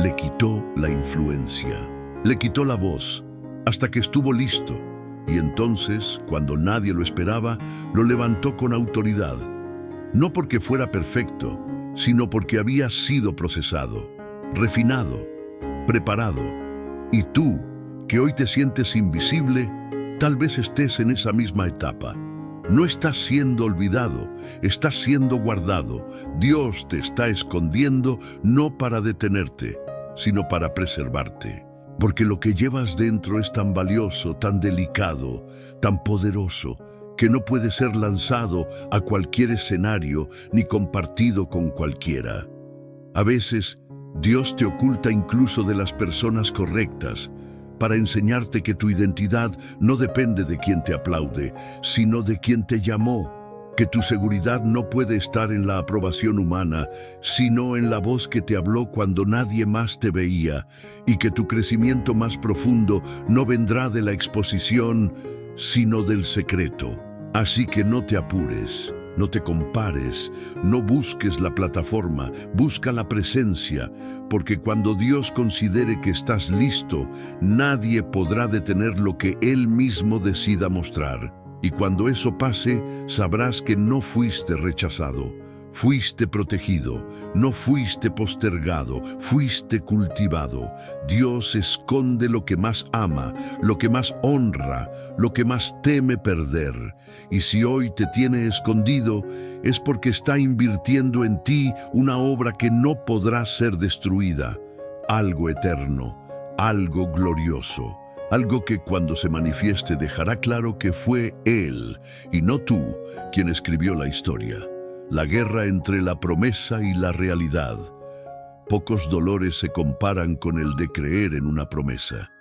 le quitó la influencia, le quitó la voz, hasta que estuvo listo. Y entonces, cuando nadie lo esperaba, lo levantó con autoridad. No porque fuera perfecto, sino porque había sido procesado, refinado, preparado. Y tú, que hoy te sientes invisible, tal vez estés en esa misma etapa. No estás siendo olvidado, estás siendo guardado. Dios te está escondiendo no para detenerte, sino para preservarte. Porque lo que llevas dentro es tan valioso, tan delicado, tan poderoso, que no puede ser lanzado a cualquier escenario ni compartido con cualquiera. A veces, Dios te oculta incluso de las personas correctas, para enseñarte que tu identidad no depende de quien te aplaude, sino de quien te llamó, que tu seguridad no puede estar en la aprobación humana, sino en la voz que te habló cuando nadie más te veía, y que tu crecimiento más profundo no vendrá de la exposición, sino del secreto. Así que no te apures. No te compares, no busques la plataforma, busca la presencia, porque cuando Dios considere que estás listo, nadie podrá detener lo que Él mismo decida mostrar. Y cuando eso pase, sabrás que no fuiste rechazado, fuiste protegido, no fuiste postergado, fuiste cultivado. Dios esconde lo que más ama, lo que más honra, lo que más teme perder. Y si hoy te tiene escondido, es porque está invirtiendo en ti una obra que no podrá ser destruida. Algo eterno, algo glorioso. Algo que cuando se manifieste dejará claro que fue Él, y no tú, quien escribió la historia. La guerra entre la promesa y la realidad. Pocos dolores se comparan con el de creer en una promesa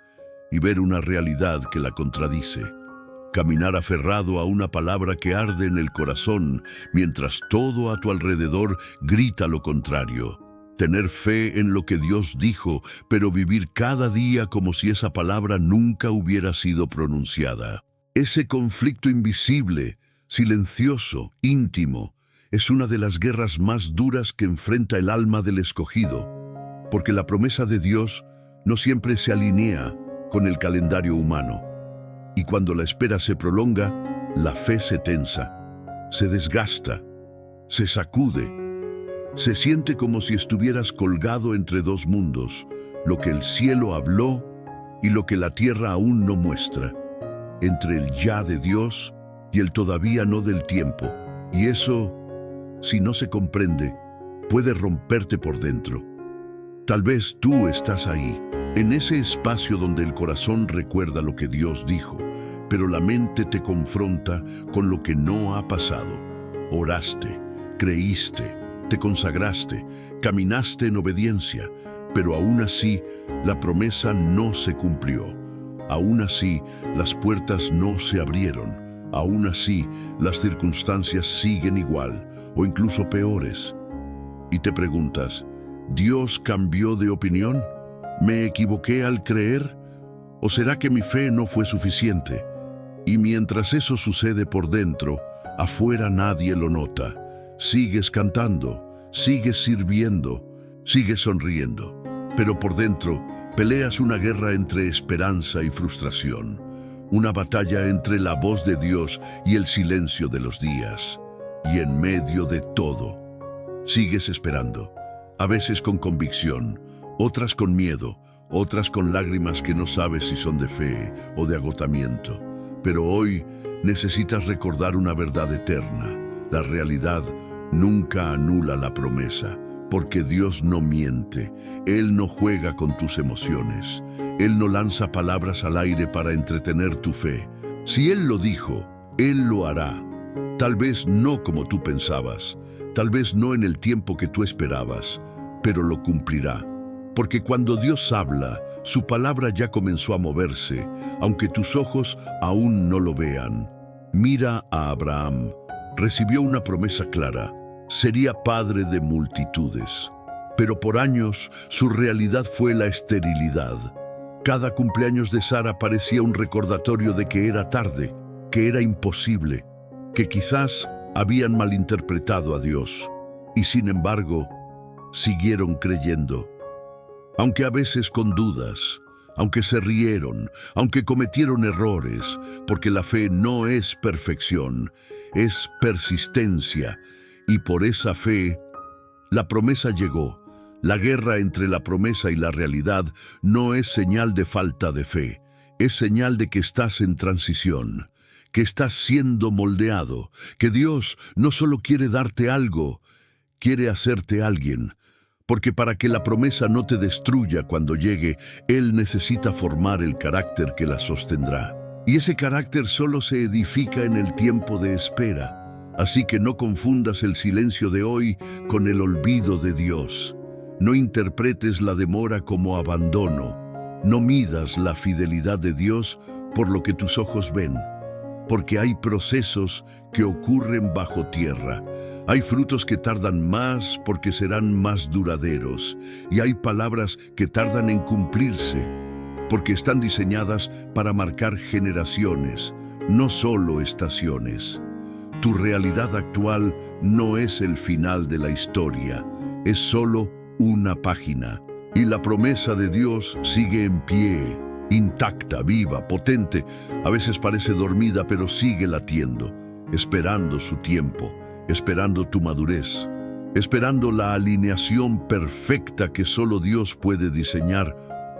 y ver una realidad que la contradice. Caminar aferrado a una palabra que arde en el corazón mientras todo a tu alrededor grita lo contrario. Tener fe en lo que Dios dijo, pero vivir cada día como si esa palabra nunca hubiera sido pronunciada. Ese conflicto invisible, silencioso, íntimo, es una de las guerras más duras que enfrenta el alma del escogido, porque la promesa de Dios no siempre se alinea con el calendario humano. Y cuando la espera se prolonga, la fe se tensa, se desgasta, se sacude. Se siente como si estuvieras colgado entre dos mundos, lo que el cielo habló y lo que la tierra aún no muestra, entre el ya de Dios y el todavía no del tiempo. Y eso, si no se comprende, puede romperte por dentro. Tal vez tú estás ahí, en ese espacio donde el corazón recuerda lo que Dios dijo, pero la mente te confronta con lo que no ha pasado. Oraste, creíste, te consagraste, caminaste en obediencia, pero aún así la promesa no se cumplió. Aún así las puertas no se abrieron. Aún así las circunstancias siguen igual o incluso peores. Y te preguntas, ¿Dios cambió de opinión? ¿Me equivoqué al creer? ¿O será que mi fe no fue suficiente? Y mientras eso sucede por dentro, afuera nadie lo nota. Sigues cantando, sigues sirviendo, sigues sonriendo, pero por dentro peleas una guerra entre esperanza y frustración, una batalla entre la voz de Dios y el silencio de los días. Y en medio de todo, sigues esperando, a veces con convicción, otras con miedo, otras con lágrimas que no sabes si son de fe o de agotamiento. Pero hoy necesitas recordar una verdad eterna. La realidad nunca anula la promesa, porque Dios no miente. Él no juega con tus emociones. Él no lanza palabras al aire para entretener tu fe. Si Él lo dijo, Él lo hará. Tal vez no como tú pensabas, tal vez no en el tiempo que tú esperabas, pero lo cumplirá. Porque cuando Dios habla, su palabra ya comenzó a moverse, aunque tus ojos aún no lo vean. Mira a Abraham. Recibió una promesa clara. Sería padre de multitudes. Pero por años su realidad fue la esterilidad. Cada cumpleaños de Sara parecía un recordatorio de que era tarde, que era imposible, que quizás habían malinterpretado a Dios. Y sin embargo, siguieron creyendo. Aunque a veces con dudas, aunque se rieron, aunque cometieron errores, porque la fe no es perfección, es persistencia, y por esa fe, la promesa llegó. La guerra entre la promesa y la realidad no es señal de falta de fe, es señal de que estás en transición, que estás siendo moldeado, que Dios no solo quiere darte algo, quiere hacerte alguien. Porque para que la promesa no te destruya cuando llegue, Él necesita formar el carácter que la sostendrá. Y ese carácter solo se edifica en el tiempo de espera. Así que no confundas el silencio de hoy con el olvido de Dios. No interpretes la demora como abandono. No midas la fidelidad de Dios por lo que tus ojos ven. Porque hay procesos que ocurren bajo tierra. Hay frutos que tardan más porque serán más duraderos, y hay palabras que tardan en cumplirse, porque están diseñadas para marcar generaciones, no solo estaciones. Tu realidad actual no es el final de la historia, es solo una página, y la promesa de Dios sigue en pie, intacta, viva, potente. A veces parece dormida, pero sigue latiendo, esperando su tiempo. Esperando tu madurez, esperando la alineación perfecta que solo Dios puede diseñar.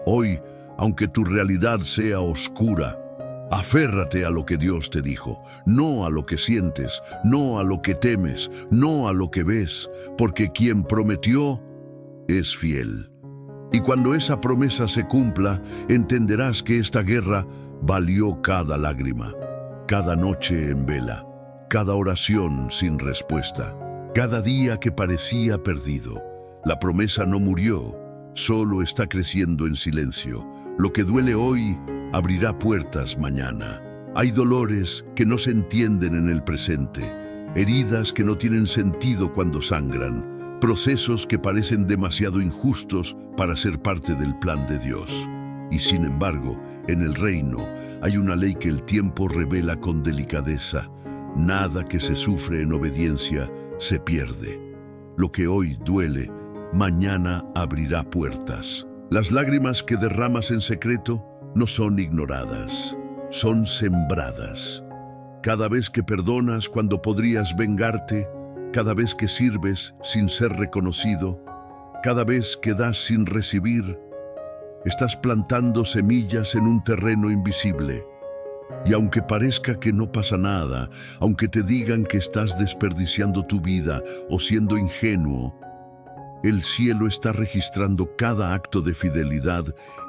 Hoy, aunque tu realidad sea oscura, aférrate a lo que Dios te dijo, no a lo que sientes, no a lo que temes, no a lo que ves, porque quien prometió es fiel. Y cuando esa promesa se cumpla, entenderás que esta guerra valió cada lágrima, cada noche en vela, cada oración sin respuesta, cada día que parecía perdido. La promesa no murió, solo está creciendo en silencio. Lo que duele hoy abrirá puertas mañana. Hay dolores que no se entienden en el presente, heridas que no tienen sentido cuando sangran, procesos que parecen demasiado injustos para ser parte del plan de Dios. Y sin embargo, en el reino hay una ley que el tiempo revela con delicadeza. Nada que se sufre en obediencia se pierde. Lo que hoy duele, mañana abrirá puertas. Las lágrimas que derramas en secreto no son ignoradas, son sembradas. Cada vez que perdonas cuando podrías vengarte, cada vez que sirves sin ser reconocido, cada vez que das sin recibir, estás plantando semillas en un terreno invisible. Y aunque parezca que no pasa nada, aunque te digan que estás desperdiciando tu vida o siendo ingenuo, el cielo está registrando cada acto de fidelidad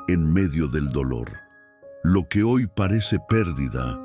en medio del dolor. Lo que hoy parece pérdida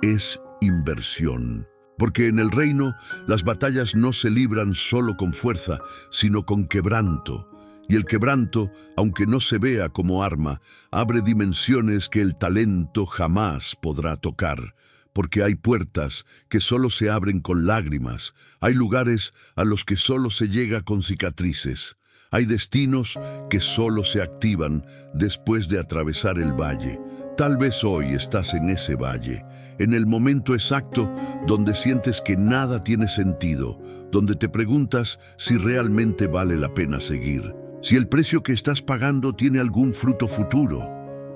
es inversión. Porque en el reino las batallas no se libran solo con fuerza, sino con quebranto. Y el quebranto, aunque no se vea como arma, abre dimensiones que el talento jamás podrá tocar, porque hay puertas que solo se abren con lágrimas, hay lugares a los que solo se llega con cicatrices, hay destinos que solo se activan después de atravesar el valle. Tal vez hoy estás en ese valle, en el momento exacto donde sientes que nada tiene sentido, donde te preguntas si realmente vale la pena seguir. Si el precio que estás pagando tiene algún fruto futuro,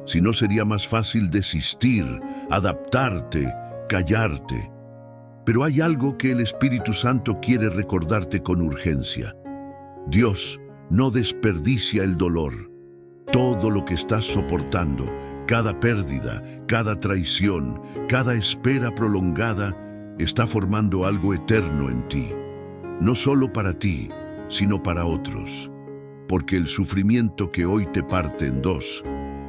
si no sería más fácil desistir, adaptarte, callarte. Pero hay algo que el Espíritu Santo quiere recordarte con urgencia. Dios no desperdicia el dolor. Todo lo que estás soportando, cada pérdida, cada traición, cada espera prolongada, está formando algo eterno en ti. No solo para ti, sino para otros. Porque el sufrimiento que hoy te parte en dos,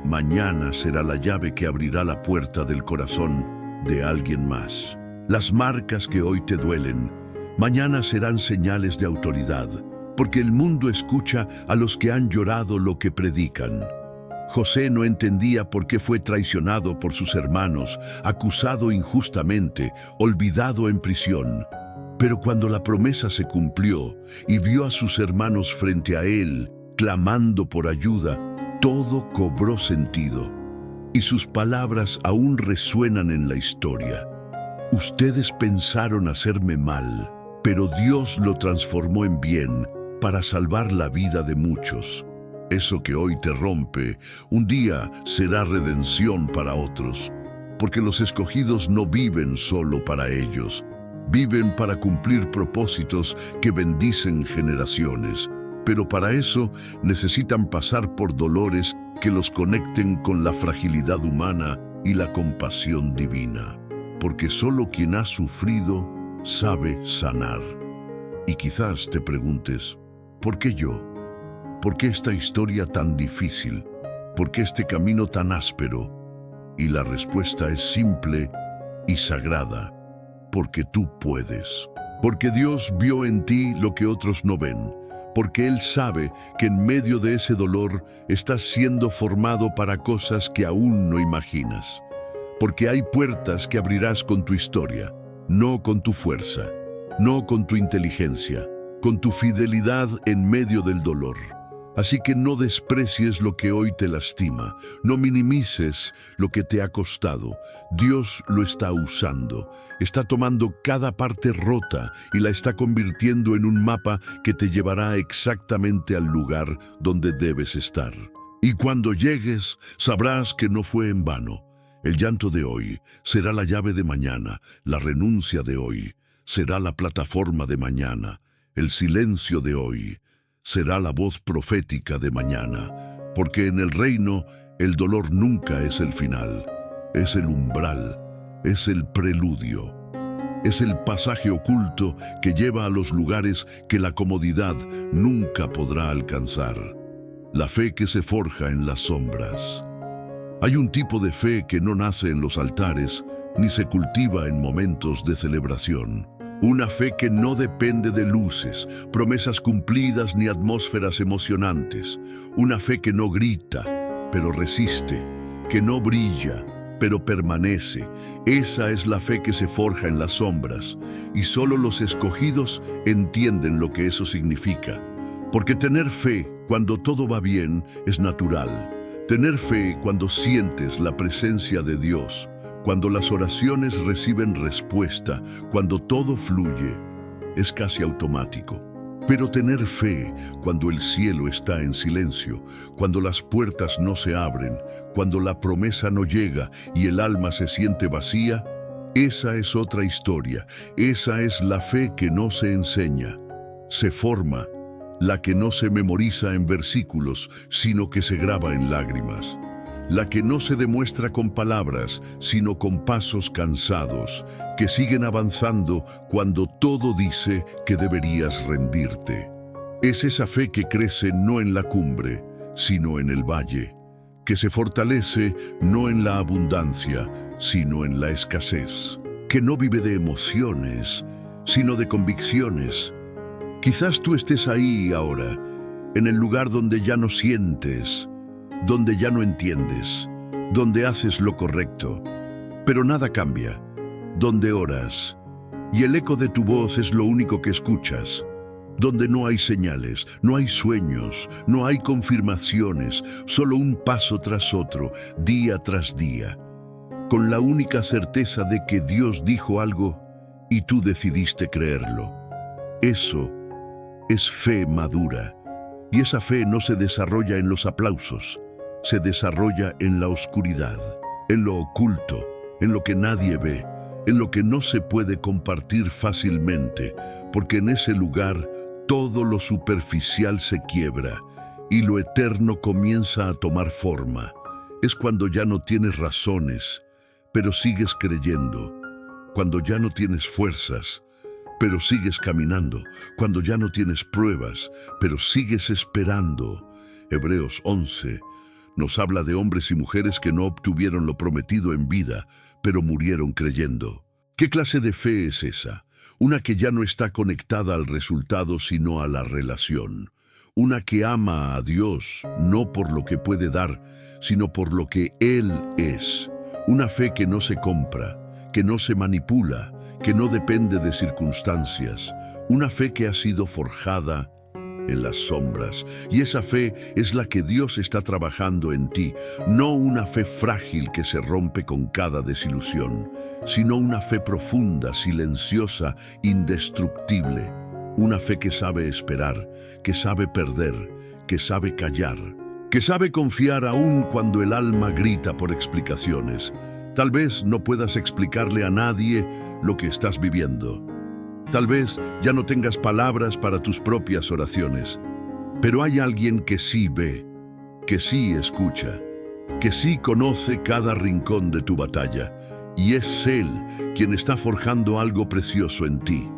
mañana será la llave que abrirá la puerta del corazón de alguien más. Las marcas que hoy te duelen, mañana serán señales de autoridad, porque el mundo escucha a los que han llorado lo que predican. José no entendía por qué fue traicionado por sus hermanos, acusado injustamente, olvidado en prisión. Pero cuando la promesa se cumplió y vio a sus hermanos frente a él, clamando por ayuda, todo cobró sentido. Y sus palabras aún resuenan en la historia. Ustedes pensaron hacerme mal, pero Dios lo transformó en bien para salvar la vida de muchos. Eso que hoy te rompe, un día será redención para otros, porque los escogidos no viven solo para ellos, viven para cumplir propósitos que bendicen generaciones. Pero para eso necesitan pasar por dolores que los conecten con la fragilidad humana y la compasión divina, porque solo quien ha sufrido sabe sanar. Y quizás te preguntes, ¿por qué yo? ¿Por qué esta historia tan difícil? ¿Por qué este camino tan áspero? Y la respuesta es simple y sagrada: porque tú puedes. Porque Dios vio en ti lo que otros no ven. Porque Él sabe que en medio de ese dolor estás siendo formado para cosas que aún no imaginas. Porque hay puertas que abrirás con tu historia, no con tu fuerza, no con tu inteligencia, con tu fidelidad en medio del dolor. Así que no desprecies lo que hoy te lastima, no minimices lo que te ha costado. Dios lo está usando, está tomando cada parte rota y la está convirtiendo en un mapa que te llevará exactamente al lugar donde debes estar. Y cuando llegues, sabrás que no fue en vano. El llanto de hoy será la llave de mañana, la renuncia de hoy será la plataforma de mañana, el silencio de hoy será la voz profética de mañana, porque en el reino el dolor nunca es el final, es el umbral, es el preludio, es el pasaje oculto que lleva a los lugares que la comodidad nunca podrá alcanzar. La fe que se forja en las sombras. Hay un tipo de fe que no nace en los altares ni se cultiva en momentos de celebración. Una fe que no depende de luces, promesas cumplidas ni atmósferas emocionantes. Una fe que no grita, pero resiste, que no brilla, pero permanece. Esa es la fe que se forja en las sombras, y solo los escogidos entienden lo que eso significa. Porque tener fe cuando todo va bien es natural. Tener fe cuando sientes la presencia de Dios, cuando las oraciones reciben respuesta, cuando todo fluye, es casi automático. Pero tener fe cuando el cielo está en silencio, cuando las puertas no se abren, cuando la promesa no llega y el alma se siente vacía, esa es otra historia. Esa es la fe que no se enseña, se forma, la que no se memoriza en versículos, sino que se graba en lágrimas. La que no se demuestra con palabras, sino con pasos cansados, que siguen avanzando cuando todo dice que deberías rendirte. Es esa fe que crece no en la cumbre, sino en el valle, que se fortalece no en la abundancia, sino en la escasez, que no vive de emociones, sino de convicciones. Quizás tú estés ahí ahora, en el lugar donde ya no sientes, donde ya no entiendes, donde haces lo correcto, pero nada cambia, donde oras, y el eco de tu voz es lo único que escuchas, donde no hay señales, no hay sueños, no hay confirmaciones, solo un paso tras otro, día tras día, con la única certeza de que Dios dijo algo y tú decidiste creerlo. Eso es fe madura, y esa fe no se desarrolla en los aplausos, se desarrolla en la oscuridad, en lo oculto, en lo que nadie ve, en lo que no se puede compartir fácilmente, porque en ese lugar todo lo superficial se quiebra y lo eterno comienza a tomar forma. Es cuando ya no tienes razones, pero sigues creyendo, cuando ya no tienes fuerzas, pero sigues caminando, cuando ya no tienes pruebas, pero sigues esperando. Hebreos 11 nos habla de hombres y mujeres que no obtuvieron lo prometido en vida, pero murieron creyendo. ¿Qué clase de fe es esa? Una que ya no está conectada al resultado, sino a la relación. Una que ama a Dios, no por lo que puede dar, sino por lo que Él es. Una fe que no se compra, que no se manipula, que no depende de circunstancias. Una fe que ha sido forjada en las sombras. Y esa fe es la que Dios está trabajando en ti. No una fe frágil que se rompe con cada desilusión, sino una fe profunda, silenciosa, indestructible. Una fe que sabe esperar, que sabe perder, que sabe callar, que sabe confiar aún cuando el alma grita por explicaciones. Tal vez no puedas explicarle a nadie lo que estás viviendo. Tal vez ya no tengas palabras para tus propias oraciones. Pero hay alguien que sí ve, que sí escucha, que sí conoce cada rincón de tu batalla. Y es Él quien está forjando algo precioso en ti.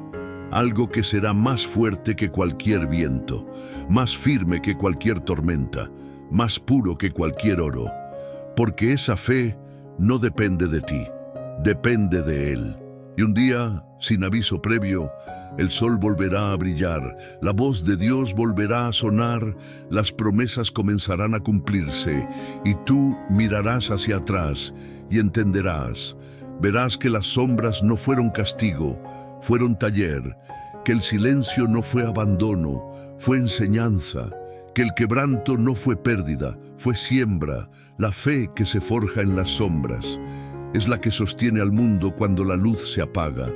Algo que será más fuerte que cualquier viento, más firme que cualquier tormenta, más puro que cualquier oro. Porque esa fe no depende de ti, depende de Él. Y un día, sin aviso previo, el sol volverá a brillar, la voz de Dios volverá a sonar, las promesas comenzarán a cumplirse, y tú mirarás hacia atrás y entenderás. Verás que las sombras no fueron castigo, fueron taller, que el silencio no fue abandono, fue enseñanza, que el quebranto no fue pérdida, fue siembra, la fe que se forja en las sombras. Es la que sostiene al mundo cuando la luz se apaga.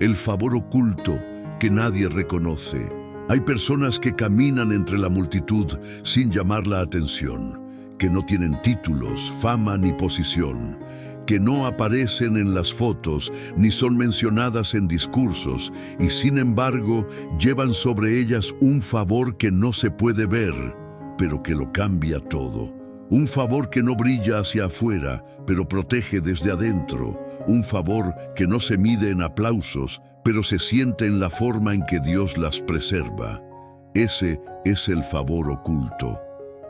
El favor oculto que nadie reconoce. Hay personas que caminan entre la multitud sin llamar la atención, que no tienen títulos, fama ni posición, que no aparecen en las fotos ni son mencionadas en discursos y sin embargo llevan sobre ellas un favor que no se puede ver, pero que lo cambia todo. Un favor que no brilla hacia afuera, pero protege desde adentro. Un favor que no se mide en aplausos, pero se siente en la forma en que Dios las preserva. Ese es el favor oculto,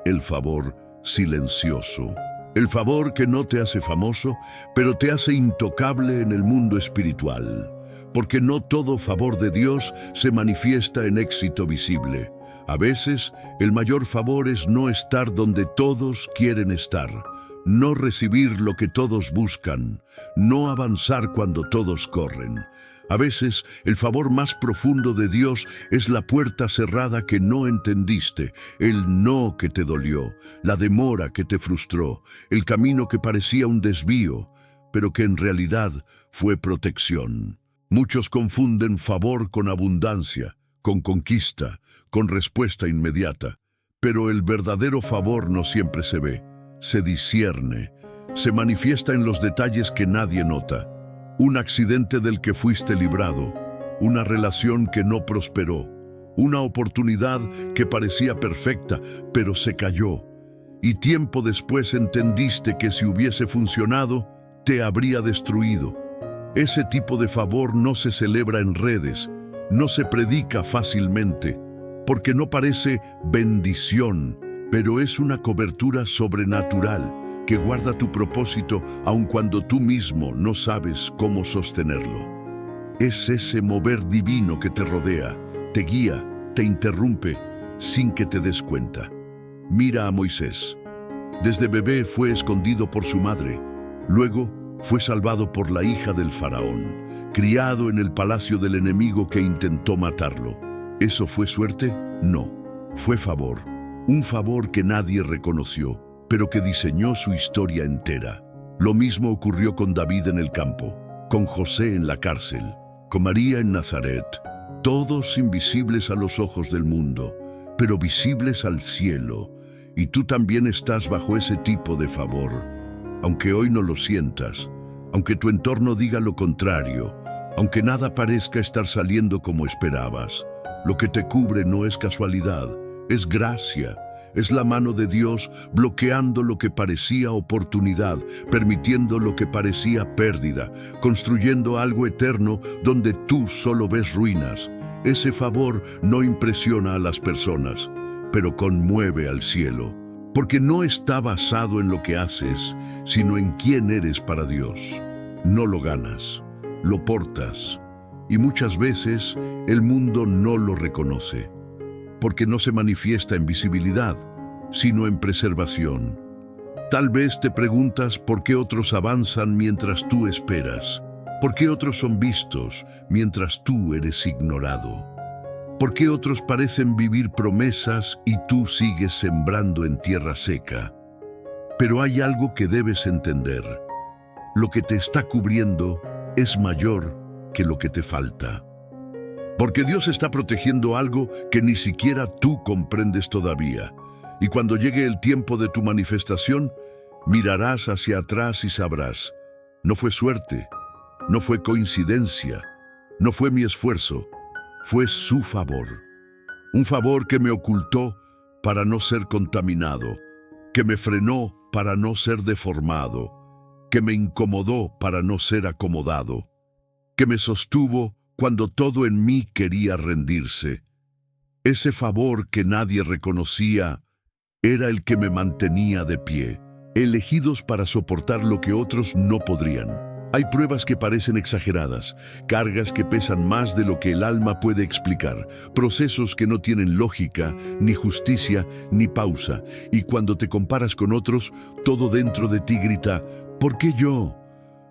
el favor silencioso. El favor que no te hace famoso, pero te hace intocable en el mundo espiritual. Porque no todo favor de Dios se manifiesta en éxito visible. A veces, el mayor favor es no estar donde todos quieren estar, no recibir lo que todos buscan, no avanzar cuando todos corren. A veces, el favor más profundo de Dios es la puerta cerrada que no entendiste, el no que te dolió, la demora que te frustró, el camino que parecía un desvío, pero que en realidad fue protección. Muchos confunden favor con abundancia, con conquista, con respuesta inmediata. Pero el verdadero favor no siempre se ve, se discierne, se manifiesta en los detalles que nadie nota. Un accidente del que fuiste librado, una relación que no prosperó, una oportunidad que parecía perfecta, pero se cayó. Y tiempo después entendiste que si hubiese funcionado, te habría destruido. Ese tipo de favor no se celebra en redes, no se predica fácilmente, porque no parece bendición, pero es una cobertura sobrenatural que guarda tu propósito aun cuando tú mismo no sabes cómo sostenerlo. Es ese mover divino que te rodea, te guía, te interrumpe, sin que te des cuenta. Mira a Moisés. Desde bebé fue escondido por su madre, luego fue salvado por la hija del faraón, criado en el palacio del enemigo que intentó matarlo. ¿Eso fue suerte? No, fue favor. Un favor que nadie reconoció, pero que diseñó su historia entera. Lo mismo ocurrió con David en el campo, con José en la cárcel, con María en Nazaret, todos invisibles a los ojos del mundo, pero visibles al cielo. Y tú también estás bajo ese tipo de favor. Aunque hoy no lo sientas, aunque tu entorno diga lo contrario, aunque nada parezca estar saliendo como esperabas, lo que te cubre no es casualidad, es gracia, es la mano de Dios bloqueando lo que parecía oportunidad, permitiendo lo que parecía pérdida, construyendo algo eterno donde tú solo ves ruinas. Ese favor no impresiona a las personas, pero conmueve al cielo. Porque no está basado en lo que haces, sino en quién eres para Dios. No lo ganas, lo portas, y muchas veces el mundo no lo reconoce, porque no se manifiesta en visibilidad, sino en preservación. Tal vez te preguntas por qué otros avanzan mientras tú esperas, por qué otros son vistos mientras tú eres ignorado. ¿Por qué otros parecen vivir promesas y tú sigues sembrando en tierra seca? Pero hay algo que debes entender. Lo que te está cubriendo es mayor que lo que te falta. Porque Dios está protegiendo algo que ni siquiera tú comprendes todavía. Y cuando llegue el tiempo de tu manifestación, mirarás hacia atrás y sabrás, no fue suerte, no fue coincidencia, no fue mi esfuerzo, fue su favor. Un favor que me ocultó para no ser contaminado, que me frenó para no ser deformado, que me incomodó para no ser acomodado, que me sostuvo cuando todo en mí quería rendirse. Ese favor que nadie reconocía era el que me mantenía de pie, elegidos para soportar lo que otros no podrían. Hay pruebas que parecen exageradas, cargas que pesan más de lo que el alma puede explicar, procesos que no tienen lógica, ni justicia, ni pausa. Y cuando te comparas con otros, todo dentro de ti grita, ¿por qué yo?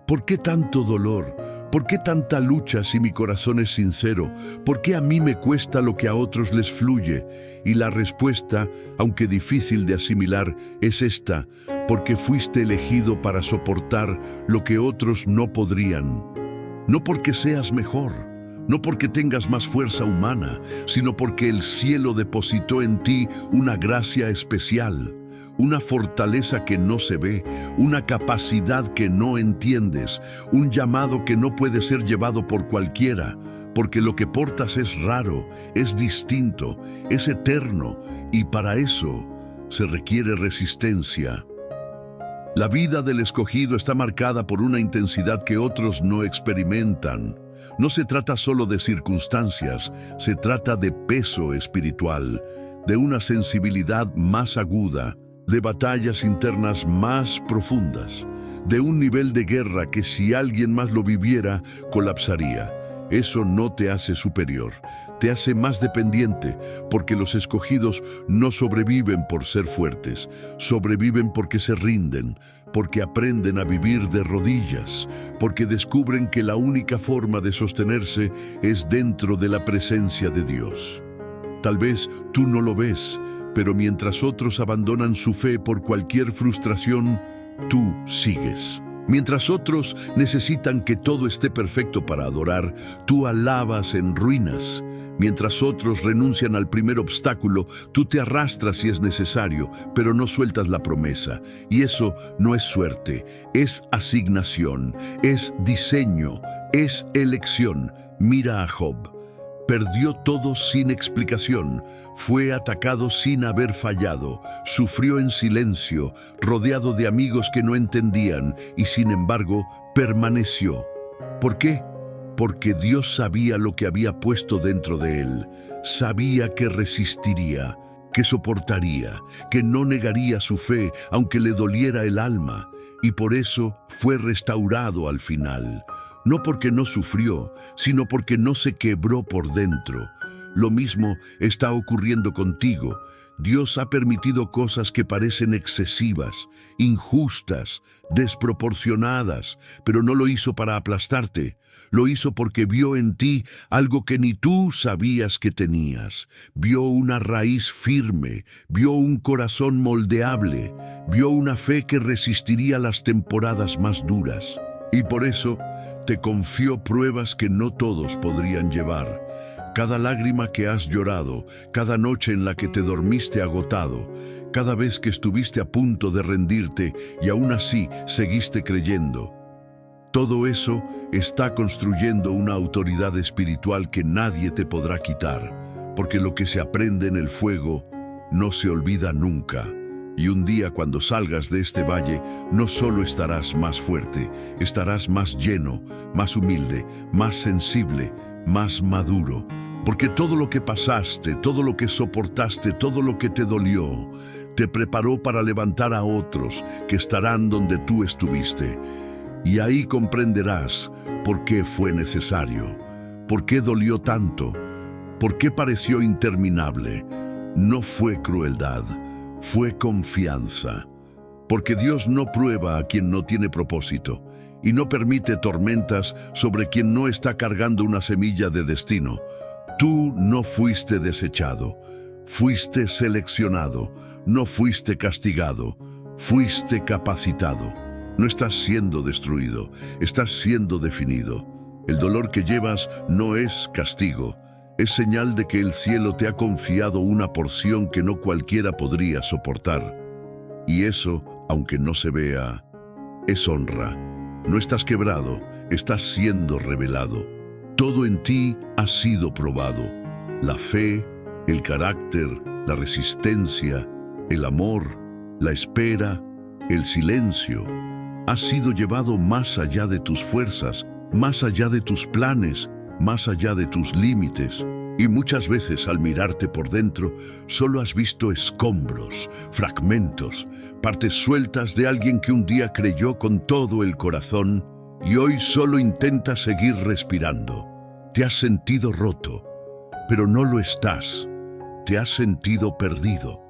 ¿Por qué tanto dolor? ¿Por qué tanta lucha si mi corazón es sincero? ¿Por qué a mí me cuesta lo que a otros les fluye? Y la respuesta, aunque difícil de asimilar, es esta: porque fuiste elegido para soportar lo que otros no podrían. No porque seas mejor, no porque tengas más fuerza humana, sino porque el cielo depositó en ti una gracia especial. Una fortaleza que no se ve, una capacidad que no entiendes, un llamado que no puede ser llevado por cualquiera, porque lo que portas es raro, es distinto, es eterno, y para eso se requiere resistencia. La vida del escogido está marcada por una intensidad que otros no experimentan. No se trata solo de circunstancias, se trata de peso espiritual, de una sensibilidad más aguda, de batallas internas más profundas, de un nivel de guerra que si alguien más lo viviera, colapsaría. Eso no te hace superior, te hace más dependiente, porque los escogidos no sobreviven por ser fuertes, sobreviven porque se rinden, porque aprenden a vivir de rodillas, porque descubren que la única forma de sostenerse es dentro de la presencia de Dios. Tal vez tú no lo ves, pero mientras otros abandonan su fe por cualquier frustración, tú sigues. Mientras otros necesitan que todo esté perfecto para adorar, tú alabas en ruinas. Mientras otros renuncian al primer obstáculo, tú te arrastras si es necesario, pero no sueltas la promesa. Y eso no es suerte, es asignación, es diseño, es elección. Mira a Job. Perdió todo sin explicación, fue atacado sin haber fallado, sufrió en silencio, rodeado de amigos que no entendían y sin embargo permaneció. ¿Por qué? Porque Dios sabía lo que había puesto dentro de él, sabía que resistiría, que soportaría, que no negaría su fe aunque le doliera el alma, y por eso fue restaurado al final. No porque no sufrió, sino porque no se quebró por dentro. Lo mismo está ocurriendo contigo. Dios ha permitido cosas que parecen excesivas, injustas, desproporcionadas, pero no lo hizo para aplastarte. Lo hizo porque vio en ti algo que ni tú sabías que tenías. Vio una raíz firme, vio un corazón moldeable, vio una fe que resistiría las temporadas más duras. Y por eso te confió pruebas que no todos podrían llevar. Cada lágrima que has llorado, cada noche en la que te dormiste agotado, cada vez que estuviste a punto de rendirte y aún así seguiste creyendo. Todo eso está construyendo una autoridad espiritual que nadie te podrá quitar, porque lo que se aprende en el fuego no se olvida nunca. Y un día cuando salgas de este valle, no solo estarás más fuerte, estarás más lleno, más humilde, más sensible, más maduro. Porque todo lo que pasaste, todo lo que soportaste, todo lo que te dolió, te preparó para levantar a otros que estarán donde tú estuviste. Y ahí comprenderás por qué fue necesario, por qué dolió tanto, por qué pareció interminable. No fue crueldad, fue confianza. Porque Dios no prueba a quien no tiene propósito y no permite tormentas sobre quien no está cargando una semilla de destino. Tú no fuiste desechado, fuiste seleccionado, no fuiste castigado, fuiste capacitado. No estás siendo destruido, estás siendo definido. El dolor que llevas no es castigo, Es señal de que el cielo te ha confiado una porción que no cualquiera podría soportar. Y eso, aunque no se vea, es honra. No estás quebrado, estás siendo revelado. Todo en ti ha sido probado. La fe, el carácter, la resistencia, el amor, la espera, el silencio. Has sido llevado más allá de tus fuerzas, más allá de tus planes, más allá de tus límites. Y muchas veces al mirarte por dentro, solo has visto escombros, fragmentos, partes sueltas de alguien que un día creyó con todo el corazón y hoy solo intenta seguir respirando. Te has sentido roto, pero no lo estás. Te has sentido perdido,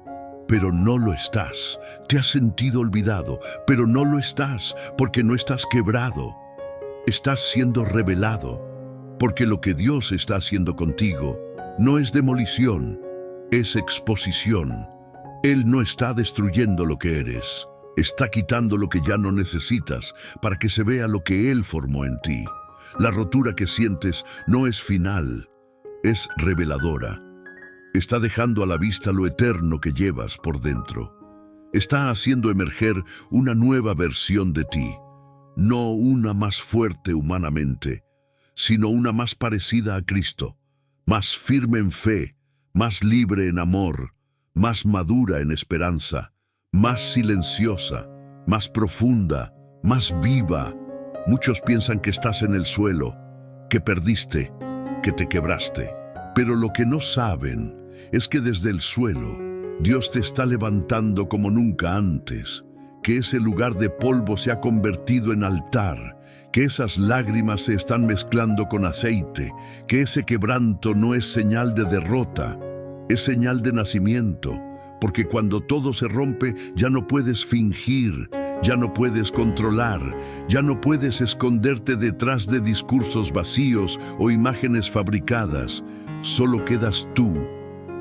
pero no lo estás. Te has sentido olvidado, pero no lo estás, porque no estás quebrado. Estás siendo revelado, porque lo que Dios está haciendo contigo no es demolición, es exposición. Él no está destruyendo lo que eres, está quitando lo que ya no necesitas para que se vea lo que Él formó en ti. La rotura que sientes no es final, es reveladora. Está dejando a la vista lo eterno que llevas por dentro. Está haciendo emerger una nueva versión de ti, no una más fuerte humanamente, sino una más parecida a Cristo, más firme en fe, más libre en amor, más madura en esperanza, más silenciosa, más profunda, más viva. Muchos piensan que estás en el suelo, que perdiste, que te quebraste. Pero lo que no saben es que desde el suelo Dios te está levantando como nunca antes, que ese lugar de polvo se ha convertido en altar, que esas lágrimas se están mezclando con aceite, que ese quebranto no es señal de derrota, es señal de nacimiento, porque cuando todo se rompe ya no puedes fingir, ya no puedes controlar, ya no puedes esconderte detrás de discursos vacíos o imágenes fabricadas. Solo quedas tú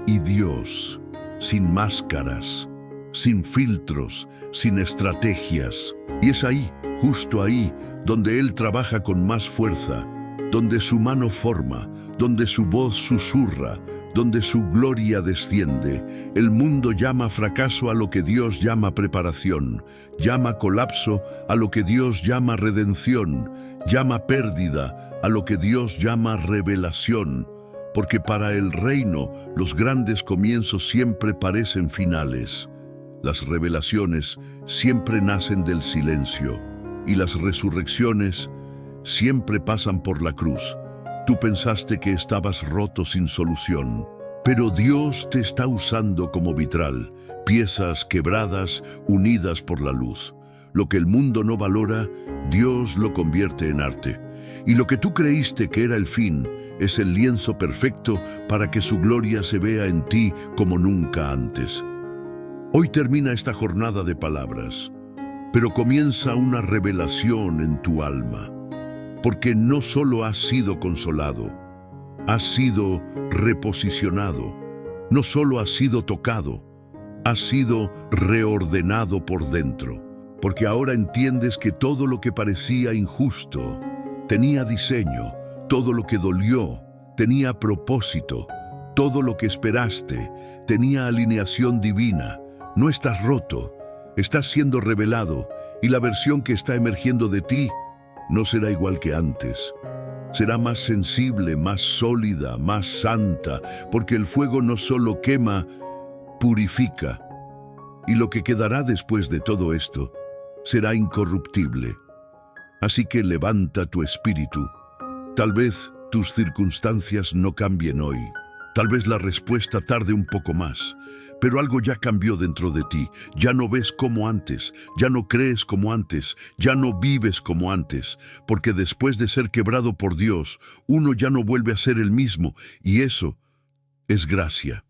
y Dios, sin máscaras, sin filtros, sin estrategias. Y es ahí, justo ahí, donde Él trabaja con más fuerza, donde su mano forma, donde su voz susurra, donde su gloria desciende. El mundo llama fracaso a lo que Dios llama preparación, llama colapso a lo que Dios llama redención, llama pérdida a lo que Dios llama revelación, porque para el reino los grandes comienzos siempre parecen finales. Las revelaciones siempre nacen del silencio y las resurrecciones siempre pasan por la cruz. Tú pensaste que estabas roto sin solución, pero Dios te está usando como vitral, piezas quebradas unidas por la luz. Lo que el mundo no valora, Dios lo convierte en arte. Y lo que tú creíste que era el fin, es el lienzo perfecto para que su gloria se vea en ti como nunca antes. Hoy termina esta jornada de palabras, pero comienza una revelación en tu alma, porque no solo has sido consolado, has sido reposicionado, no solo has sido tocado, has sido reordenado por dentro, porque ahora entiendes que todo lo que parecía injusto tenía diseño, todo lo que dolió tenía propósito, todo lo que esperaste tenía alineación divina. No estás roto, estás siendo revelado y la versión que está emergiendo de ti no será igual que antes. Será más sensible, más sólida, más santa, porque el fuego no solo quema, purifica. Y lo que quedará después de todo esto será incorruptible. Así que levanta tu espíritu. Tal vez tus circunstancias no cambien hoy. Tal vez la respuesta tarde un poco más, pero algo ya cambió dentro de ti. Ya no ves como antes, ya no crees como antes, ya no vives como antes, porque después de ser quebrado por Dios, uno ya no vuelve a ser el mismo, y eso es gracia.